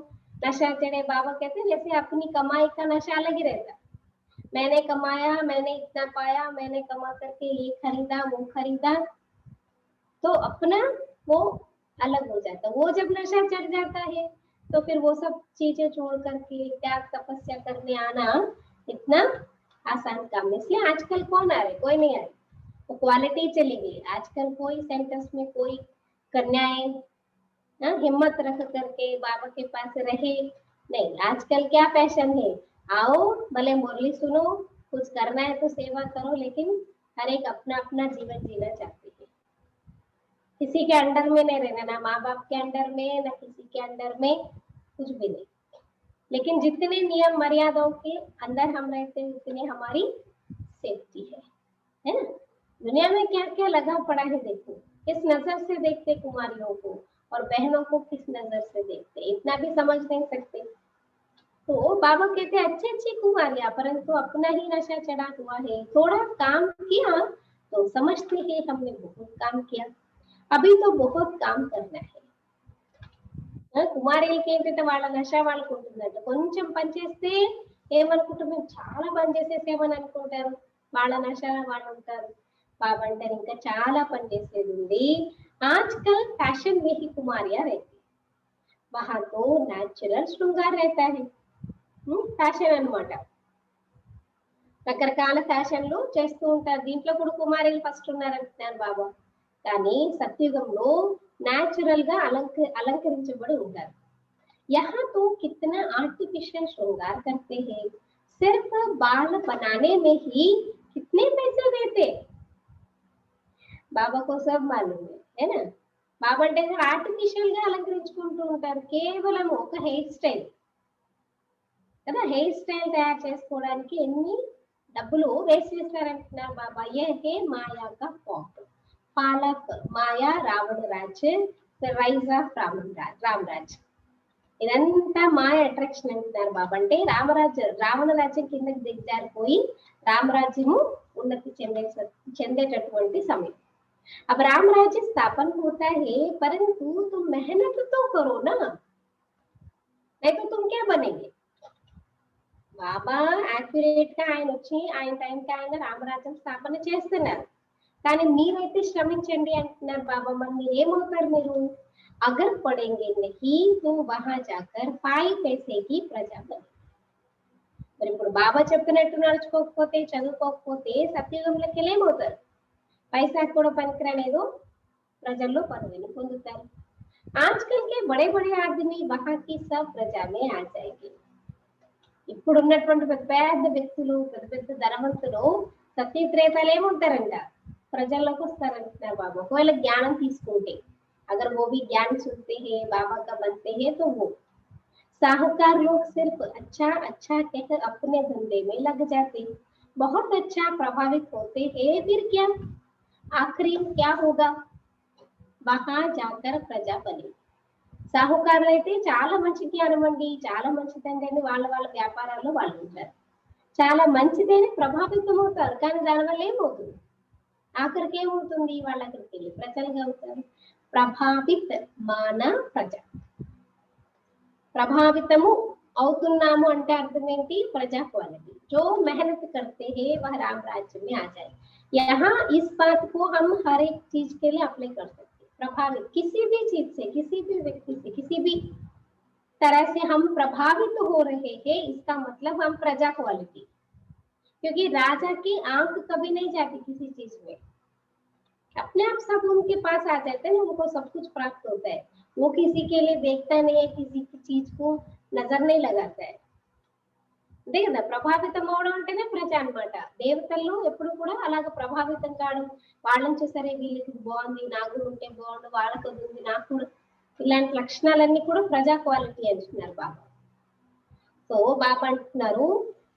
नशा चढ़े, बाबा कहते हैं जैसे अपनी कमाई का नशा अलग ही रहता, मैंने कमाया, मैंने इतना पाया, मैंने कमा करके ये खरीदा वो खरीदा, तो अपना वो अलग हो जाता। वो जब नशा चढ़ जाता है तो फिर वो सब चीजें छोड़ करके त्याग तपस्या करने आना इतना आसान काम है। इसलिए आजकल कौन आ रहे, कोई नहीं आ रही, तो क्वालिटी चली गई। आजकल कोई सेंटर्स में कोई कन्याएं हिम्मत रख करके बाबा के पास रहे नहीं। आजकल क्या फैशन है, आओ भले मुरली सुनो, कुछ करना है तो सेवा करो, लेकिन हर एक अपना अपना जीवन जीना चाहते हैं, किसी के अंडर में नहीं रहना, ना माँ बाप के अंडर में, ना किसी के अंडर में, कुछ भी नहीं। लेकिन जितने नियम मर्यादाओं के अंदर हम रहते हैं उतनी हमारी सेफ्टी है ना। दुनिया में क्या क्या लगा पड़ा है, देखो किस नजर से देखते कुमारियों को और बहनों को किस नजर से देखते, इतना भी समझ नहीं सकते। तो बाबा कहते हैं अच्छी अच्छी कुमारियां परंतु अपना ही नशा चढ़ा हुआ है। थोड़ा काम किया तो समझते हैं हमने बहुत काम किया, अभी तो बहुत काम करना है। కుమారులకి ఏంటంటే వాళ్ళ నశ వాళ్ళకు ఉంటుందంట, కొంచెం పని చేస్తే ఏమనుకుంటారు, మేము చాలా పని చేసేసేమని అనుకుంటారు, వాళ్ళ నశాల వాళ్ళు ఉంటారు. బాబా అంటారు ఇంకా చాలా పని చేసేది ఉంది. ఆజ్కల్ ఫ్యాషన్ में ही कुमारियां रहती वहां तो नेचुरल श्रृंगार रहता है. ఫ్యాషన్ అన్నమాట. రకరకాల ఫ్యాషన్లు చేస్తూ ఉంటారు. దీంట్లో కూడా కుమారులు ఫస్ట్ ఉన్నారంటున్నారు బాబా. కానీ సత్యుగంలో న్యాచురల్ గా అలంకరించబడి ఉంటారు. यहाँ तो कितना आर्टिफिशियल श्रृंगार करते हैं, सिर्फ बाल बनाने में ही कितने पैसे देते. బాబా को सब मालूम है ना. బాబా అంటే ఆర్టిఫిషియల్ గా అలంకరించుకుంటూ ఉంటారు. కేవలం ఒక హెయిర్ స్టైల్ కదా, హెయిర్ స్టైల్ తయారు చేసుకోవడానికి ఎన్ని డబ్బులు వేస్ట్ చేస్తారంటున్నారు బాబా. ఏ హే మాయా కా పాప్ పాలక్ మాయా రావణ రాజ్ రైజ్ ఆఫ్ రామరాజ్. ఇదంతా మాయ అట్రాక్షన్ అంటున్నారు బాబా. అంటే రావణ రాజ్యం కిందకి దిగజారిపోయి రామరాజ్యము ఉన్నతి చెందేటటువంటి సమయం. अब राम राज्य स्थापन होता है, परंतु तुम मेहनत तो करो ना, नहीं तो तुम क्या बनेंगे. బాబా యాక్యురేట్ గా ఆయన వచ్చి ఆయన టైంకి ఆయన రామరాజ్యం స్థాపన చేస్తున్నారు. కానీ మీరైతే శ్రమించండి అంటున్నారు బాబా. మరి మీరు ఏమవుతారు? మీరు అగర్ పడేంగే నహీ తో వహా జాకర్ 5 पैसे की ప్రజా బనే. మరి ఇప్పుడు బాబా చెప్పినట్టు నడుచుకోకపోతే, చదువుకోకపోతే సత్యుగంలోకి వెళ్ళేమవుతారు? పైసా కూడా పనికిరాలేదు ప్రజల్లో పదవిని పొందుతారు. आजकल के बड़े बड़े आदमी वहां की सब प्रजा में आ जाएंगे. ఇప్పుడు ఉన్నటువంటి పెద్ద వ్యక్తులు, పెద్ద ధనవంతులు సత్యత్రేతలు ఏముంటారంట ప్రజల్లోకి వస్తారంటున్నారు బాబా. ఒకవేళ జ్ఞానం తీసుకుంటే, अगर वो भी ज्ञान सुनते हैं, बाबा का बनते हैं, तो वो साहूकार लोग सिर्फ अच्छा अच्छा कहकर अपने धंधे में लग जाते, बहुत अच्छा प्रभावित होते हैं. फिर क्या आखिरी क्या होगा? वहां जाकर प्रजा बने. సాహుకారులు అయితే చాలా మంచి జ్ఞానం అండి, చాలా మంచిదండి అని వాళ్ళ వ్యాపారాల్లో వాళ్ళు ఉంటారు. చాలా మంచిదని ప్రభావితం అవుతారు. కానీ దానివల్ల ఏమవుతుంది? ఆఖరికి ఏమవుతుంది? వాళ్ళు అక్కడికి వెళ్ళి ప్రజలుగా అవుతారు. ప్రభావిత్ మాన ప్రజ. ప్రభావితము అవుతున్నాము అంటే అర్థం ఏంటి? ప్రజా క్వాలిటీ. जो मेहनत करते हैं वह राम राज्य में आ जाए. यहाँ इस बात को हम हर एक चीज के लिए अप्लाई कर सकते. प्रभावित किसी भी चीज से, किसी भी व्यक्ति से, किसी भी तरह से हम प्रभावित हो रहे हैं, इसका मतलब हम प्रजा क्वालिटी. क्योंकि राजा की आंख कभी नहीं जाती किसी चीज में, अपने आप सब उनके पास आ जाते हैं, उनको सब कुछ प्राप्त होता है. वो किसी के लिए देखता नहीं है, किसी की चीज को नजर नहीं लगाता है. అంతే కదా, ప్రభావితం అవడం అంటేనే ప్రజ అనమాట. దేవతల్లో ఎప్పుడు కూడా అలాగ ప్రభావితం కావడం, వాళ్ళని చూసరే వీళ్ళకి బాగుంది, నాకు ఉంటే బాగుండు, వాళ్ళకి ఉంది నాకు కూడా, ఇలాంటి లక్షణాలన్నీ కూడా ప్రజా క్వాలిటీ అంటున్నారు బాబా. సో బాబా అంటున్నారు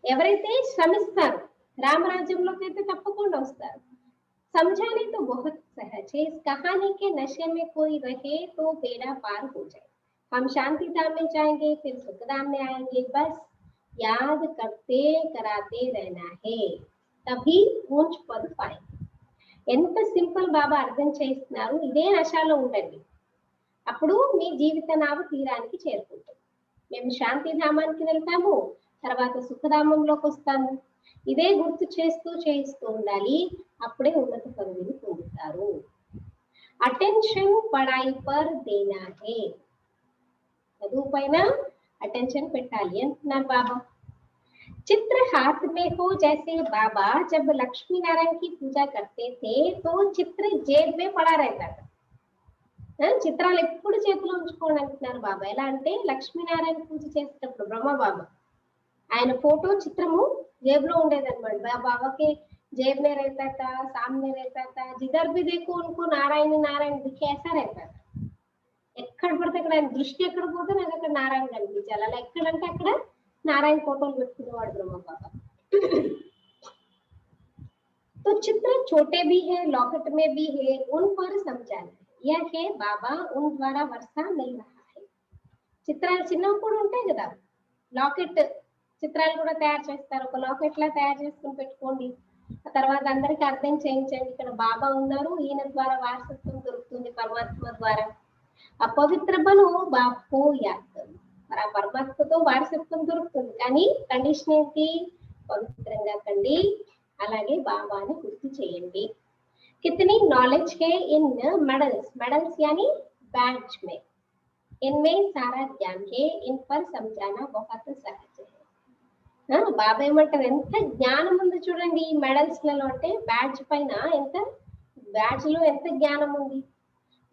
ఎవరైతే శ్రమిస్తారు రామరాజ్యంలోకి అయితే తప్పకుండా వస్తారు. समझाने तो बहुत सहज है, इस कहानी के नशे में कोई रहे तो बेड़ा पार हो जाए. हम शांति धाम में जाएंगे, फिर सुख धाम में आएंगे, बस याद करते कराते रहना है, तभी ऊंच पद पाए. ఎంత సింపుల్ బాబా అర్థం చేస్తున్నారు. ఇదే నశాలో ఉండండి, అప్పుడు మీ జీవిత నావ తీరానికి చేరుకుంటుంది. మేము శాంతి ధామానికి వెళ్తాము, తర్వాత సుఖధామంలోకి వస్తాము. ఇదే గుర్తు చేస్తూ ఉండాలి, అప్పుడే ఉన్నత పదవిని పొందుతారు. అటెన్షన్ పడాయి పర్ దేనా హే. చదువు పైన अटेंशन పెట్టాలి అంటున్నారు బాబా. चित्र हाथ में हो, जैसे बाबा जब लक्ष्मी नारायण की पूजा करते थे तो चित्र जेब में पड़ा रहता था. చిత్రాలు ఎప్పుడు చేతిలో ఉంచుకోండి అంటున్నారు బాబా. ఎలా అంటే లక్ష్మీనారాయణ పూజ చేసేటప్పుడు బ్రహ్మ బాబా ఆయన ఫోటో చిత్రము జేబులో ఉండేదన్నమాట. బాబాకి जेब में रहता था, सामने रहता था, जिधर भी देखो उनको नारायण नारायण दिखे ऐसा रहता था. ఎక్కడ పడితే అక్కడ ఆయన దృష్టి ఎక్కడ పోతే నాకు అక్కడ నారాయణ కనిపించాలి. అలా ఎక్కడంటే అక్కడ नारायण फोटो పెట్టుకునేవాడు బ్రహ్మ బాబా. तो चित्र छोटे भी है, लॉकेट में भी है, उन पर समझाना है. यह है बाबा उन द्वारा वर्षा मिल रहा है. చిత్రాలు చిన్నవి కూడా ఉంటాయి కదా, లాకెట్ చిత్రాలు కూడా తయారు చేస్తారు. ఒక లాకెట్ లా తయారు చేసుకుని పెట్టుకోండి. ఆ తర్వాత అందరికి అర్థం చేయించండి, ఇక్కడ బాబా ఉన్నారు, ఈయన ద్వారా వారసత్వం దొరుకుతుంది పరమాత్మ ద్వారా. ఆ పవిత్ర బను బాపు యాద్, మరి ఆ పరమాత్మతో వారసత్వం దొరుకుతుంది. కానీ కండిషన్ ఏంటి? పవిత్రంగా కండి, అలాగే బాబాని గుర్తు చేయండి. कितनी नॉलेज है इन मेडल्स, मेडल्स यानी बैच में, इनमें सारा ज्ञान है, इन पर समझाना बहुत सहज है. బాబా ఏమంటారు, ఎంత జ్ఞానం ఉంది చూడండి ఈ మెడల్స్ లలో, అంటే బ్యాడ్జ్ పైన ఎంత, బ్యాడ్జ్ లో ఎంత జ్ఞానం ఉంది,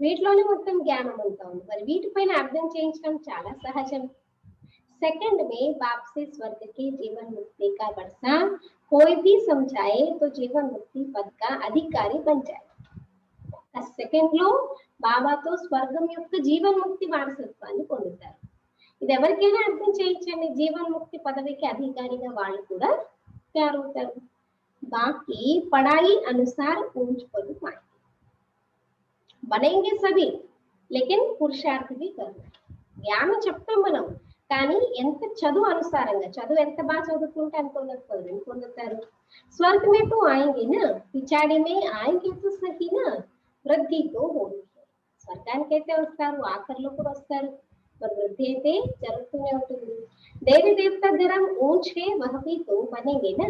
వీటిలోనే మొత్తం జ్ఞానం అంతా ఉంది. మరి వీటిపైన అర్థం చేయించడం చాలా సహజం. सेकंड में बाप से स्वर्ग के जीवन मुक्ति का वर्षा कोई भी समझाए तो जीवन मुक्ति पद का अधिकारी बन जाए. సెకండ్ లో బాబాతో స్వర్గం యొక్క జీవన్ముక్తి వారసత్వాన్ని పొందుతారు. ఇది ఎవరికైనా అర్థం చేయించండి, జీవన్ముక్తి పదవికి అధికారిగా వాళ్ళు కూడా తయారవుతారు. బాకీ పడాయి అనుసార్ ऊंच पद पाएंगे, बनेंगे सभी लेकिन पुरुषार्थ भी करना. జ్ఞానం చెప్తాం మనం, కానీ ఎంత చదువు అనుసారంగా, చదువు ఎంత బాగా చదువుకుంటే అంత ఉన్నత పదవిని పొందుతారు. స్వర్గ में तो आएंगे ना, पिछाड़ी में आएंगे तो सही ना, వృద్ధి తో होनी है. స్వర్గానికైతే వస్తారు, ఆఖరిలో కూడా వస్తారు, మరి వృద్ధి అయితే జరుగుతూనే ఉంటుంది. దేవి దేవత ధరం ऊंच है वह भी तो बनेंगे ना,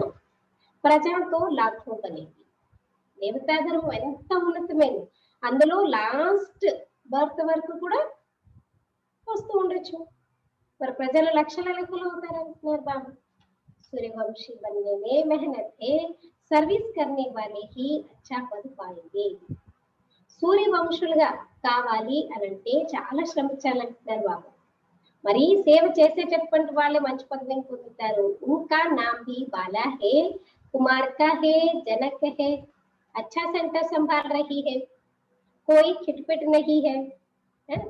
ప్రజా తో లాభం బనేగి. దేవతా ధర్మం ఎంత ఉన్నతమైనది, అందులో లాస్ట్ బర్త్ వరకు కూడా వస్తూ ఉండొచ్చు. पर प्रजल लक्षण लెక్కలు అవుతారంటున్నారు బాబా. सूर्यवंशी बनने में मेहनत है, सर्विस करने वाले ही अच्छा पद पाएंगे. సూర్యవంశులుగా కావాలి అని అంటే చాలా శ్రమించాలంటున్నారు బాబా. మరి సేవ చేసేటటువంటి వాళ్ళే మంచి పదవిని పొందుతారు. उनका नाम भी बाला है, कुमार का है, जनक है, अच्छा सेंटर संभाल रही है, कोई खिटपिट नहीं है.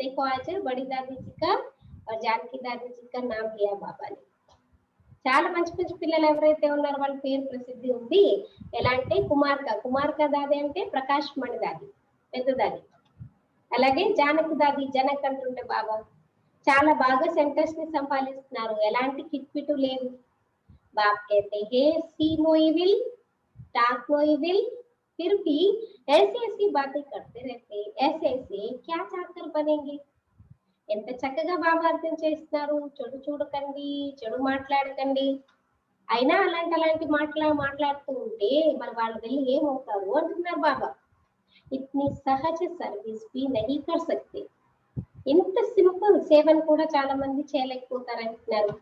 देखो आज बड़ी दादी जी का और जानकी दादी जी का नाम लिया बाबा ने. చాలా మంచి మంచి పిల్లలు ఎవరైతే ఉన్నారో వాళ్ళ పేరు ప్రసిద్ధి ఉంది. ఎలా అంటే కుమార్క దాది అంటే ప్రకాష్ మణి దాది, పెద్ద దాది. అలాగే జానకి దాది, జనక్ అంటుంటే బాబా చాలా బాగా సెంటర్స్ ని సంపాదిస్తున్నారు, ఎలాంటి కిట్పిటు లేదు. बाप कहते हैं सी नोई विल, टाक नोई विल, फिर भी ऐसी ऐसी बातें करते रहते, ऐसे ऐसे क्या चाहकर बनेंगे. ఎంత చక్కగా బాబా అర్థం చేస్తున్నారు. చెడు చూడకండి, చెడు మాట్లాడకండి, అయినా అలాంటి మాట్లాడుతూ ఉంటే మరి వాళ్ళు వెళ్ళి ఏమవుతారు అంటున్నారు బాబా. ఇట్ని సహజ సర్వీస్ भी नहीं कर सकते, ఇంత సింపుల్ సేవను కూడా చాలా మంది చేయలేకపోతారు అంటున్నారు.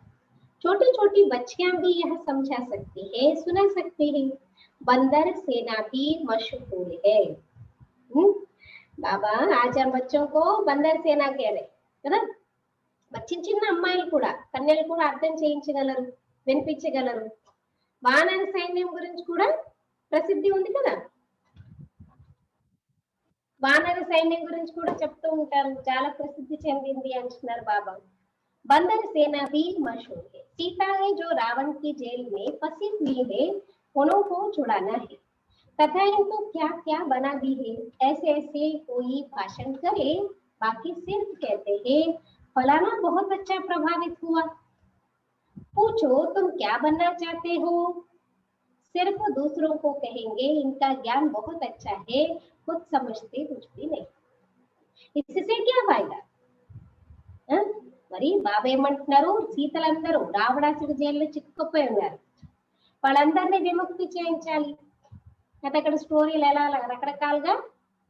छोटी छोटी बच्चियां भी यह समझा सकती है, सुना सकती है, बंदर सेना भी मशहूर है. बाबा आज हम बच्चों को बंदर सेना कह रहे కదా. చిన్న చిన్న అమ్మాయిలు కూడా, కన్యలు కూడా అర్థం చేయించగలరు, వినిపించగలరు. వానర సైన్యం గురించి కూడా ప్రసిద్ధి ఉంది కదా, వానర సైన్యం గురించి కూడా చెప్తూ ఉంటారు, చాలా ప్రసిద్ధి చెందింది అంటున్నారు బాబా. बंदर सेना भी मशहूर है. सीता है जो रावण की जेल में फंसी हुई है, उन्हों को छुड़ाना है. कथाएं तो क्या क्या बना दी है, ऐसे ऐसे कोई भाषण करे, बाकी सिर्फ कहते हैं फलाना बहुत अच्छा प्रभावित हुआ. पूछो तुम क्या बनना चाहते हो, सिर्फ दूसरों को कहेंगे इनका ज्ञान बहुत अच्छा है, खुद समझते कुछ भी नहीं. इससे क्या फायदा. మరి బాబా ఏమంటున్నారు, సీతలందరూ రావణాసుడి జైల్లో చిక్కుకుపోయి ఉన్నారు, వాళ్ళందరినీ విముక్తి చేయించాలి. అయితే అక్కడ స్టోరీలు ఎలా రకరకాలుగా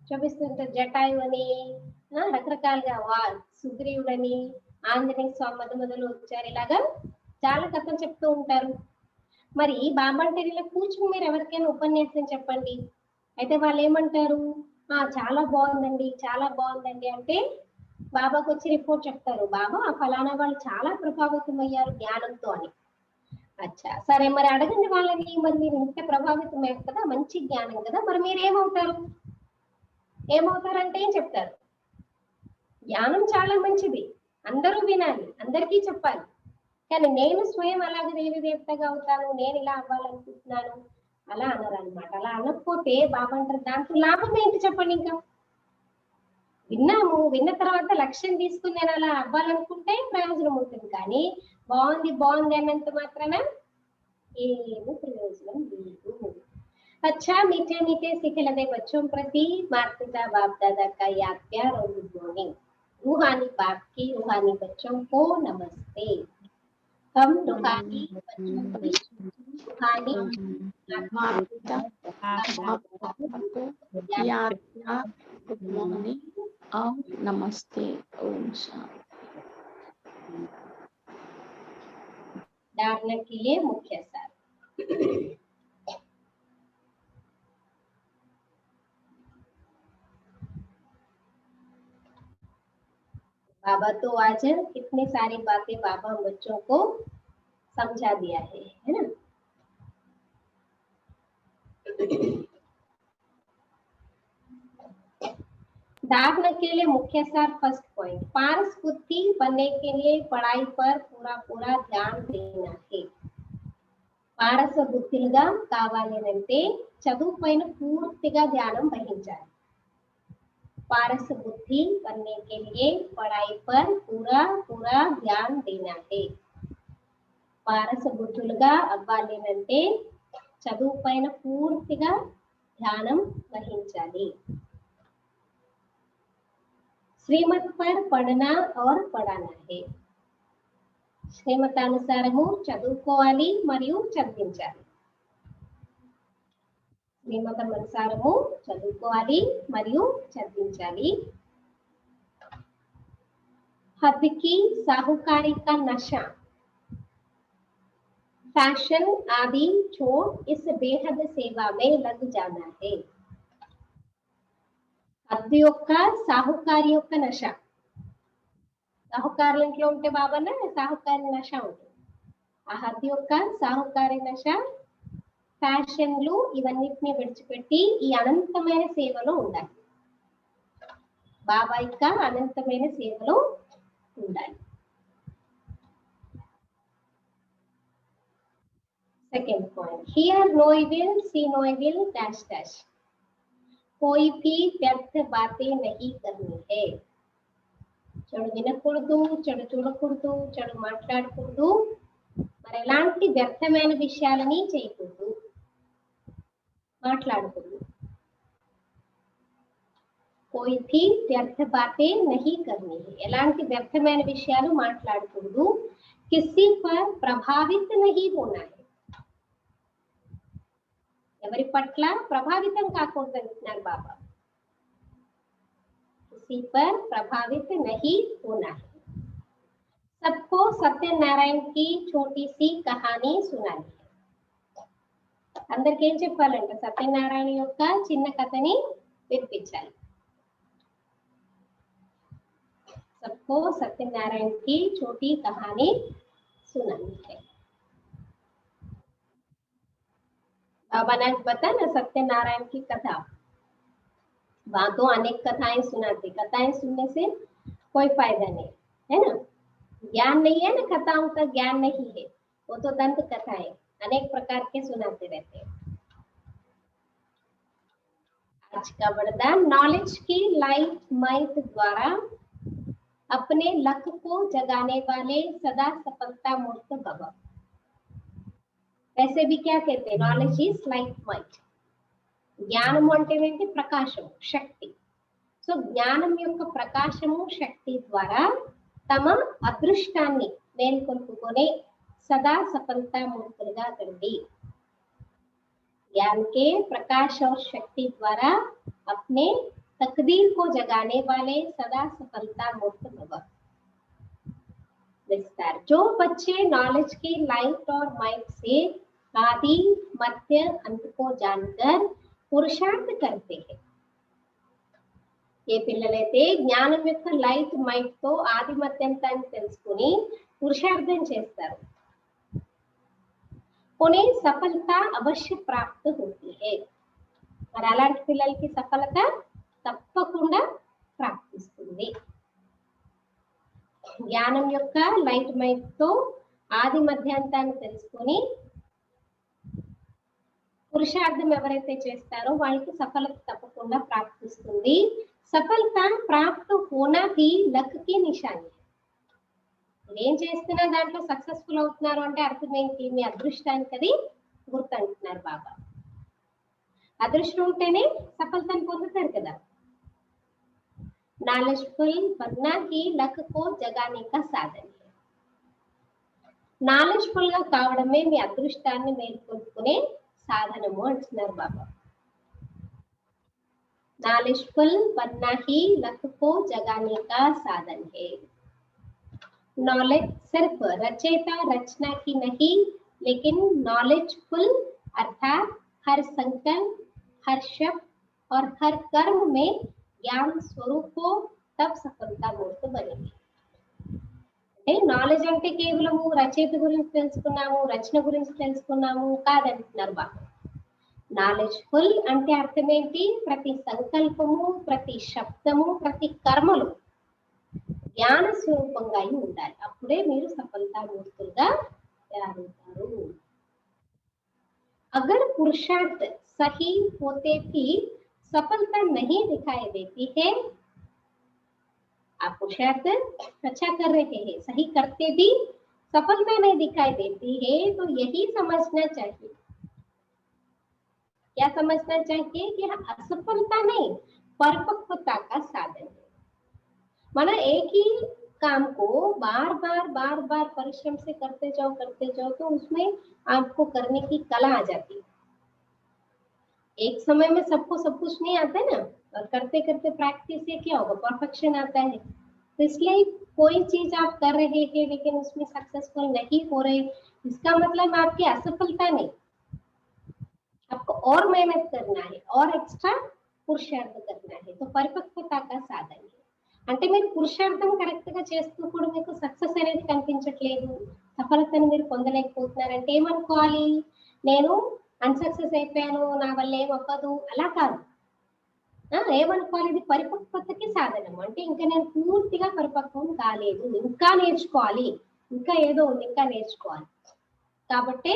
చూపిస్తుంటారు. జటాయు అని రకరకాలుగా, సుగ్రీవుడని, ఆంజనేయ స్వామి మొదలు వచ్చారు, ఇలాగా చాలా కథలు చెప్తూ ఉంటారు. మరి బాబా అంటే ఇలా కూర్చుని మీరు ఎవరికైనా ఉపన్యాసం చెప్పండి, అయితే వాళ్ళు ఏమంటారు, చాలా బాగుందండి, చాలా బాగుందండి అంటే బాబాకు వచ్చి రిపోర్ట్ చెప్తారు, బాబా ఫలానా వాళ్ళు చాలా ప్రభావితం అయ్యారు జ్ఞానంతో అని. అచ్చా సరే, మరి అడగండి వాళ్ళని, మరి మీరు ఇంత ప్రభావితం అయ్యారు కదా, మంచి జ్ఞానం కదా, మరి మీరు ఏమవుతారంటే ఏం చెప్తారు, జ్ఞానం చాలా మంచిది, అందరూ వినాలి, అందరికీ చెప్పాలి, కానీ నేను స్వయం అలాగే దేవి దేవతగా అవుతాను, నేను ఇలా అవ్వాలనుకుంటున్నాను అలా అనరు అనమాట. అలా అనకపోతే బాబా అంటారు దాంతో లాభం ఏంటి చెప్పండి. ఇంకా విన్న తర్వాత లక్ష్యం తీసుకుని నేను అలా అవ్వాలనుకుంటే ప్రయోజనం ఉంటుంది, కానీ బాగుంది అన్నంత మాత్రాన ఏమీ ప్రయోజనం లేదు. अच्छा मीठे मीठे सीखे लगे बच्चों प्रति माता पिता बाप दादा का याद प्यार और गुड मॉर्निंग. रूहानी बाप की रूहानी बच्चों को नमस्ते. हम रूहानी बच्चों की हानि माता को यात्रा गुड मॉर्निंग और नमस्ते ओम शांति। धारणा के लिए मुख्य सार। बाबा तो आज कितनी सारी बातें बाबा बच्चों को समझा दिया है ना। धारणा के लिए मुख्य सार फर्स्ट पॉइंट, पारस बुद्धि बनने के लिए पढ़ाई पर पूरा पूरा ध्यान देना है। పారస బుద్ధిలుగా కావాలి అంటే చదువు పైన పూర్తిగా ధ్యానం వహించాలి। पारस बुद्धि बनने के लिए पढ़ाई पर पूरा पूरा ध्यान देना है। పారస బుద్ధులుగా అవ్వాలి అంటే చదువు పైన పూర్తిగా ధ్యానం వహించాలి। श्रीमत पर पढ़ना और पढ़ाना है। శ్రీమతానుసారము చదువుకోవాలి మరియు చదివించాలి। శ్రీమతానుసారము చదువుకోవాలి మరియు చదివించాలి। हद की साहूकारी का नशा, फैशन आदि छोड़ इस बेहद सेवा में लग जाना है। हद యొక్క సాహుకారి యొక్క నశ, సాహుకారుల ఇంట్లో ఉంటే బాబానే సాహుకారి నశ ఉంటుంది। ఆ హద్దు యొక్క సాహుకారి నశ, ఫ్యాషన్లు ఇవన్నిటిని విడిచిపెట్టి ఈ అనంతమైన సేవలో ఉండాలి। బాబా యొక్క అనంతమైన సేవలో ఉండాలి। Second point, here no evil see no evil dash dash, कोई भी व्यर्थ बातें नहीं करनी है। చెడు వినకూడదు, చెడు చూడకూడదు, చెడు మాట్లాడకూడదు, మరి ఎలాంటి వ్యర్థమైన విషయాలని చేయకూడదు, మాట్లాడకూడదు। कोई भी व्यर्थ बातें नहीं करनी है, ఎలాంటి వ్యర్థమైన విషయాలు మాట్లాడకూడదు। किसी पर प्रभावित नहीं होना है, ఎవరి పట్ల ప్రభావితం కాకూడదు అంటున్నారు బాబా। किसी पर प्रभावित नहीं होना है। सबको సత్యనారాయణ की छोटी सी कहानी सुनानी है। అందరికీ ఏం చెప్పాలంటే సత్యనారాయణ యొక్క చిన్న కథని వినిపించాలి। सबको सत्यनारायण की छोटी कहानी सुनानी है। बाबा ने बताया ना सत्यनारायण की कथा, वहां तो अनेक कथाएं सुनाते, कथाएं सुनने से कोई फायदा नहीं है ना, ज्ञान नहीं है ना, कथाओं का ज्ञान नहीं है, वो तो दंत कथाएं अनेक प्रकार के सुनाते रहते हैं। आज का वरदान, नॉलेज की लाइट माइट द्वारा अपने लक को जगाने वाले सदा सफलता मूर्त भव। वैसे भी क्या कहते हैं, नॉलेज इज लाइट माइट, జ్ఞానము అంటే ఏంటి, ప్రకాశము, శక్తి। సో జ్ఞానం యొక్క ప్రకాశము, శక్తి ద్వారా తమ అదృష్టాన్ని మేల్కొల్పుకొని సదా సఫలతా మూర్తులుగా కండి। ज्ञान के प्रकाश और शक्ति द्वारा अपने तकदीर को जगाने वाले सदा सफलता मूर्त भव। विस्तार, जो बच्चे नॉलेज की लाइट और माइट से आदि मध्य अंत को जानकर पुरुषार्थ करते हैं, ఏ పిల్లలైతే జ్ఞానం యొక్క లైట్ మైట్ తో ఆది మధ్యంతాన్ని తెలుసుకుని పురుషార్థం చేస్తారు, उन्हें सफलता अवश्य प्राप्त होती है। మరి అలాంటి పిల్లలకి సఫలత తప్పకుండా ప్రాప్తిస్తుంది। జ్ఞానం యొక్క లైట్ మైట్ తో ఆది మధ్యాంతాన్ని తెలుసుకొని పురుషార్థం ఎవరైతే చేస్తారో వాళ్ళకి సఫలత తప్పకుండా ప్రాప్తిస్తుంది। సఫలత ప్రాప్త హోనా भी లక్ की నిశాని। ఏం చేస్తున్నా దాంట్లో సక్సెస్ఫుల్ అవుతున్నారు అంటే అర్థం ఏంటి, మీ అదృష్టానికి అది గుర్తు అంటున్నారు బాబా। అదృష్టం ఉంటేనే సఫలతను పొందుతారు కదా। नॉलेजफुल बनना ही लक को जगाने का साधन है। నాలెడ్జ్ఫుల్ గా కావడమే మీ అదృష్టాన్ని మేల్కొల్పుకునే సాధనము అంటున్నారు బాబా. नॉलेजफुल बनना ही लक को जगाने का साधन है। नॉलेज सिर्फ रचेता रचना की नहीं, लेकिन नॉलेजफुल अर्थात हर संकल्प, हर शब्द और हर कर्म में ज्ञान स्वरूप हो, तब सफलता मूर्त बनेगी। నాలెడ్జ్ అంటే కేవలము రచయిత గురించి తెలుసుకున్నాము, రచన గురించి తెలుసుకున్నాము కాదంటున్నారు బాబా. నాలెడ్జ్ఫుల్ అంటే అర్థం ఏంటి? ప్రతి సంకల్పము, ప్రతి శబ్దము, ప్రతి కర్మలు జ్ఞాన స్వరూపంగా అయి ఉండాలి. అప్పుడే మీరు సఫలతామూర్తులుగా తయారవుతారు. अगर पुरुषार्थ सही होते भी सफलता नहीं दिखाई देती है, आप पुरुषार्थ अच्छा कर रहे हैं, सही करते भी सफलता नहीं दिखाई देती है, तो यही समझना चाहिए। क्या समझना चाहिए कि असफलता नहीं, परिपक्वता का साधन है। माना एक ही काम को बार बार परिश्रम से करते जाओ तो उसमें आपको करने की कला आ जाती है। एक समय में सबको सब कुछ नहीं आता है ना, और करते करते प्रैक्टिस से क्या होगा, परफेक्शन आता है। तो इसलिए कोई चीज आप कर रहे हैं लेकिन उसमें सक्सेसफुल नहीं हो रहे, इसका मतलब आपकी असफलता नहीं, आपको और मेहनत करना है और एक्स्ट्रा पुरुषार्थ करना है, तो परिपक्वता का साधन है। అంటే మీరు పురుషార్థం కరెక్ట్ గా చేస్తూ కూడా మీకు సక్సెస్ అనేది కనిపించట్లేదు, సఫలతను మీరు పొందలేకపోతున్నారంటే ఏమనుకోవాలి? నేను అన్సక్సెస్ అయిపోయాను, నా వల్ల ఏమవ్వదు, అలా కాదు. ఏమనుకోవాలి? ఇది పరిపక్వతకి సాధనం. అంటే ఇంకా నేను పూర్తిగా పరిపక్వం కాలేదు, ఇంకా నేర్చుకోవాలి, ఇంకా ఏదో ఉంది, ఇంకా నేర్చుకోవాలి, కాబట్టి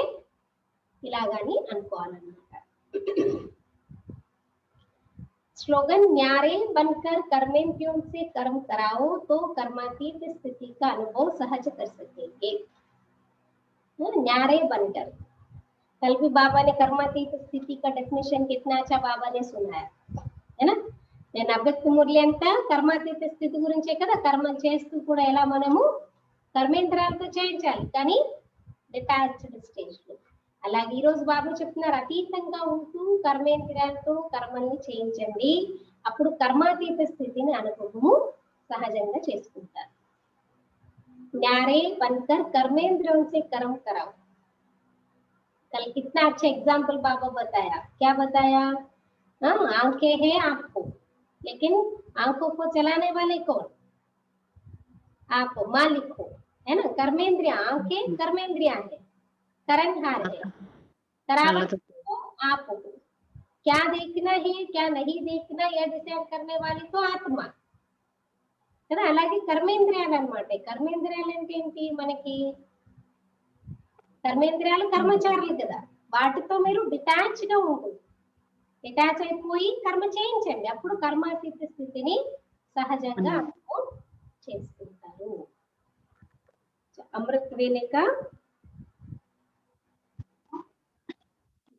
ఇలాగాని అనుకోవాలన్నమాట. स्लोगन न्यारे बनकर कर्मेंद्रियों से कर्म कराओ तो कर्मातीत स्थिति का अनुभव सहज कर सकेंगे। न्यारे बनकर, कल भी बाबा ने कर्मातीत स्थिति का डेफिनेशन कितना अच्छा बाबा ने सुनाया है ना। నేను అవ్యక్త మురళి అంతా కర్మాతీత స్థితి గురించే కదా, కర్మ చేస్తూ కూడా ఎలా మనము కర్మేంద్రాలతో చేయించాలి కానీ డిటాచ్డ్ స్టేజ్ లో. అలాగే ఈ రోజు బాబు చెప్తున్నారు అతీతంగా ఉంటూ కర్మేంద్రియాలతో కర్మల్ని చేయించండి, అప్పుడు కర్మాతీత స్థితిని అనుభవము సహజంగా చేసుకుంటారు. न्यारे बनकर कर्मेंद्रियों से कर्म कराओ। कल कितना अच्छा एग्जाम्पल बाबा बताया, क्या बताया? आंखें हैं आपको, लेकिन आंखों को चलाने वाले कौन? आप मालिक हो, है ना। कर्मेंद्रिया, आंखें कर्मेंद्रिया है, करणहार है, तरावट तो आप हो। क्या देखना है क्या नहीं देखना यह डिसाइड करने वाली तो आत्मा కదా. అలాగే కర్మేంద్రియాలు అన్నమాట. కర్మేంద్రియాలు అంటే ఏంటి? మనకి కర్మేంద్రియాలు కర్మచారులు కదా, వాటితో మీరు డిటాచ్ గా ఉంటుంది, డిటాచ్ అయిపోయి కర్మ చేయించండి, అప్పుడు కర్మాతీత స్థితిని సహజంగా అనుభవం చేసుకుంటారు. अमृत वेले का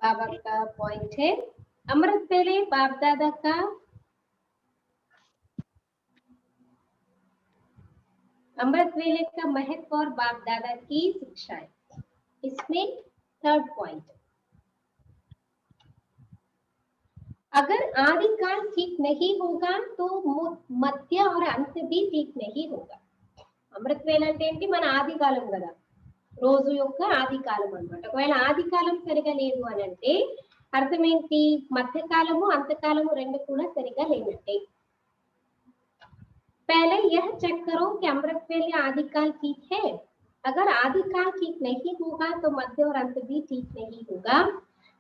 बाबा का पॉइंट है, अमृत वेले बाप दादा का अमृत वेले का महत्व और बाप दादा की शिक्षाएं। इसमें थर्ड पॉइंट, अगर आदि काल ठीक नहीं होगा तो मध्य और अंत भी ठीक नहीं होगा। అమృత వేళ అంటే ఏంటి? మన ఆది కాలం కదా, రోజు యొక్క ఆది కాలం అన్నమాట. ఒకవేళ ఆది కాలం సరిగా లేదు అని అంటే అర్థం ఏంటి? మధ్యకాలము అంతకాలము రెండు కూడా సరిగా లేనట్టే. पहले यह चेक करो कि अमृत वेले आदि काल ठीक है। अगर आदि काल ठीक नहीं होगा तो मध्य और अंत भी ठीक नहीं होगा।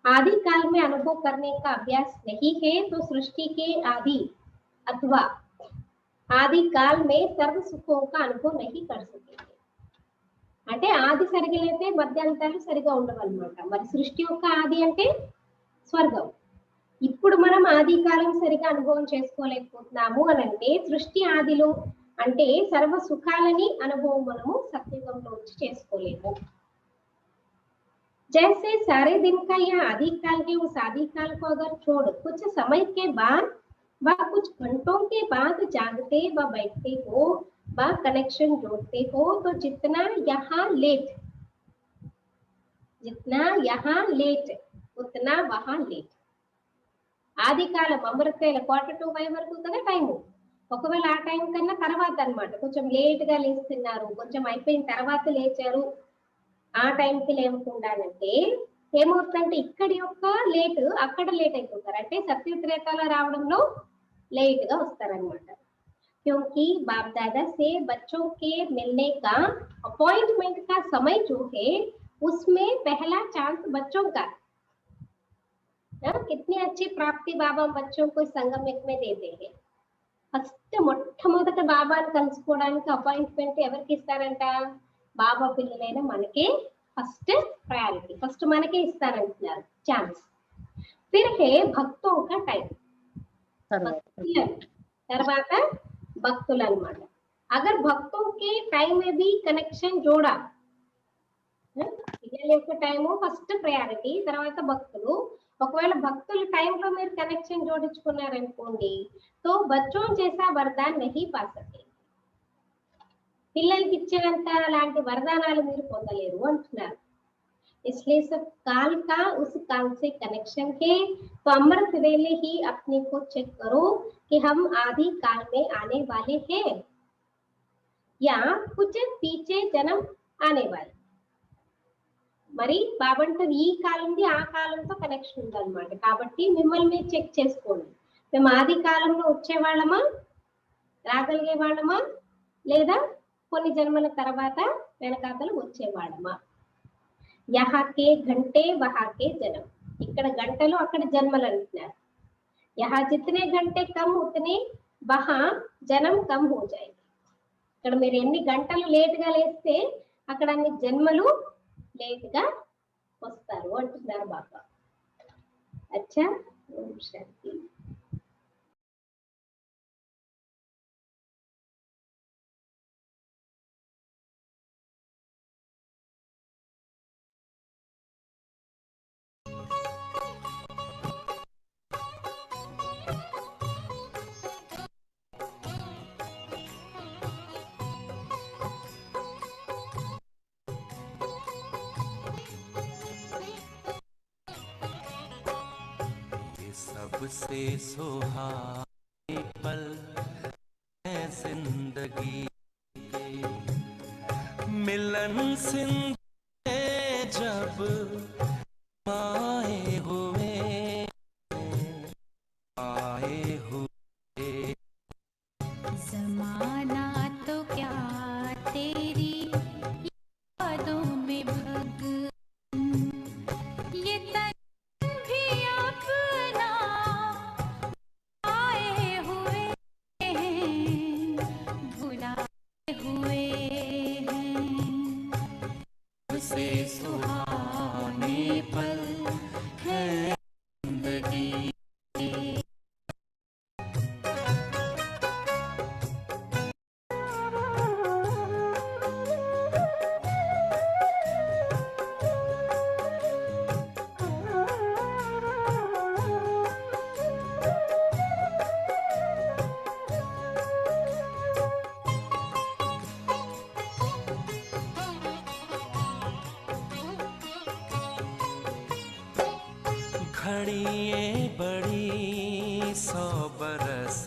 आदि काल में अनुभव करने का अभ्यास नहीं है तो सृष्टि के आदि अथवा ఆది కాల్ మే సర్వ సుఖం కా అనుభవం నహీ కర్ సకేంగే. అంటే ఆది సరిగా లేతే మధ్యాంతాలు సరిగా ఉండవన్నమాట. మరి సృష్టి యొక్క ఆది అంటే స్వర్గం. ఇప్పుడు మనం ఆది కాలం సరిగా అనుభవం చేసుకోలేకపోతున్నాము అని అంటే సృష్టి ఆదిలో అంటే సర్వ సుఖాలని అనుభవం మనము సత్యుగంలో వచ్చి చేసుకోలేము. जैसे सारे दिन का यह आदि काल है, उस आदि काल को अगर छोड़ कुछ समय के बाद व कुछ घंटों के बाद जागते व बैठते हो व कनेक्शन जोड़ते हो तो जितना यहाँ लेट जितना यहाँ लेट उतना वहां లేట్. ఆది కాలం అమృతేల 4:45 వరకు కదా టైం. ఒకవేళ ఆ టైం కన్నా తర్వాత అన్నమాట, కొంచెం లేట్ గా లేస్తున్నారు, కొంచెం అయిపోయిన తర్వాత లేచారు, ఆ టైంకి లేవకుండానంటే ఏమవుతుందంటే ఇక్కడి యొక్క లేట్ అక్కడ లేట్ అయిపోతారు, అంటే సత్యత్రేతాల రావడంలో लेट గా వస్తారన్నమాట. क्योंकि बाप दादा से बच्चों के मिलने का अपॉइंटमेंट का समय जो है उसमें पहला चांस बच्चों का. कितनी अच्छी प्राप्ति बाबा बच्चों को संगम में देते हैं. ఫస్ట్ మొట్టమొదట బాబాని కలుసుకోవడానికి అపాయింట్మెంట్ ఎవరికి ఇస్తారంట? బాబా పిల్లలైన మనకే ఫస్ట్ ప్రయారిటీ, ఫస్ట్ మనకే ఇస్తారంటున్నారు ఛాన్స్. फिर है भक्तों का टाइम, తర్వాత భక్తులు అన్నమాట. అగర్ భక్తों के टाइम में भी कनेक्शन जोड़ा, పిల్లల యొక్క టైము ఫస్ట్ ప్రయారిటీ, తర్వాత భక్తులు. ఒకవేళ భక్తుల టైంలో మీరు కనెక్షన్ జోడించుకున్నారనుకోండి तो बच्चों जैसा वरदान नहीं पा सके, పిల్లలకి ఇచ్చినంత లాంటి వరదానాలు మీరు పొందలేరు అంటున్నారు. इसलिए सब काल का उस काल से कनेक्शन है, तो अमृत वेले ही अपने को चेक करो कि हम आदि काल में आने वाले हैं या कुछ पीछे जन्म आने वाले. మరి బాబంట ఈ కాలంది ఆ కాలంతో కనెక్షన్ ఉందన్నమాట. కాబట్టి మిమ్మల్ని మీరు చెక్ చేసుకోండి, మేము ఆది కాలంలో వచ్చేవాళ్ళమా, రాగలిగే వాళ్ళమా, లేదా కొన్ని జన్మల తర్వాత వెనకాతలు వచ్చేవాళ్ళమా. యహాకే घंटे వహాకే జన్మ, ఇక్కడ గంటలు అక్కడ జన్మలు అంటున్నారు. యహా జితనే घंटे कम उतने वहां జన్మ కम हो जाएगी. ఇక్కడ మీరు ఎన్ని గంటలు లేట్ గా లేస్తే అక్కడ అన్ని జన్మలు లేట్ గా వస్తారు అంటున్నారు బాబా. అచ్చా, ఓం శాంతి. सबसे सुहाने पल है जिंदगी के, मिलन सिंधे जब आए हुए ज़माना तो क्या तेरी यादों में भग, ये तन भी अपना आए हुए हैं, भुलाए हुए हैं. से सुहाने पल है जिंदगी के. घड़िए बड़ी 100 बरस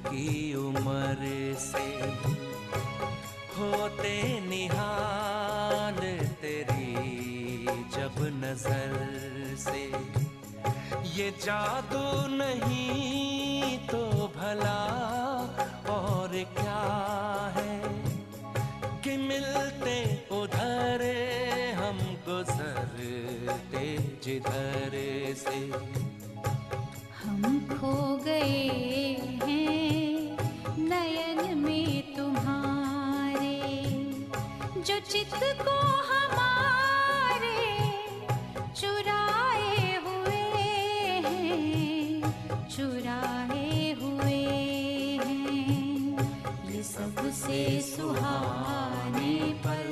की उम्र से, होते निहाल तेरी जब नजर से, ये जादू नहीं तो भला और क्या है कि मिलते उधर हम गुजरते जिधर से. हम खो गए हैं नयन में तुम्हारे, जो चित को हमारे चुराए हुए हैं, चुराए हुए हैं. ये सबसे सुहाने पल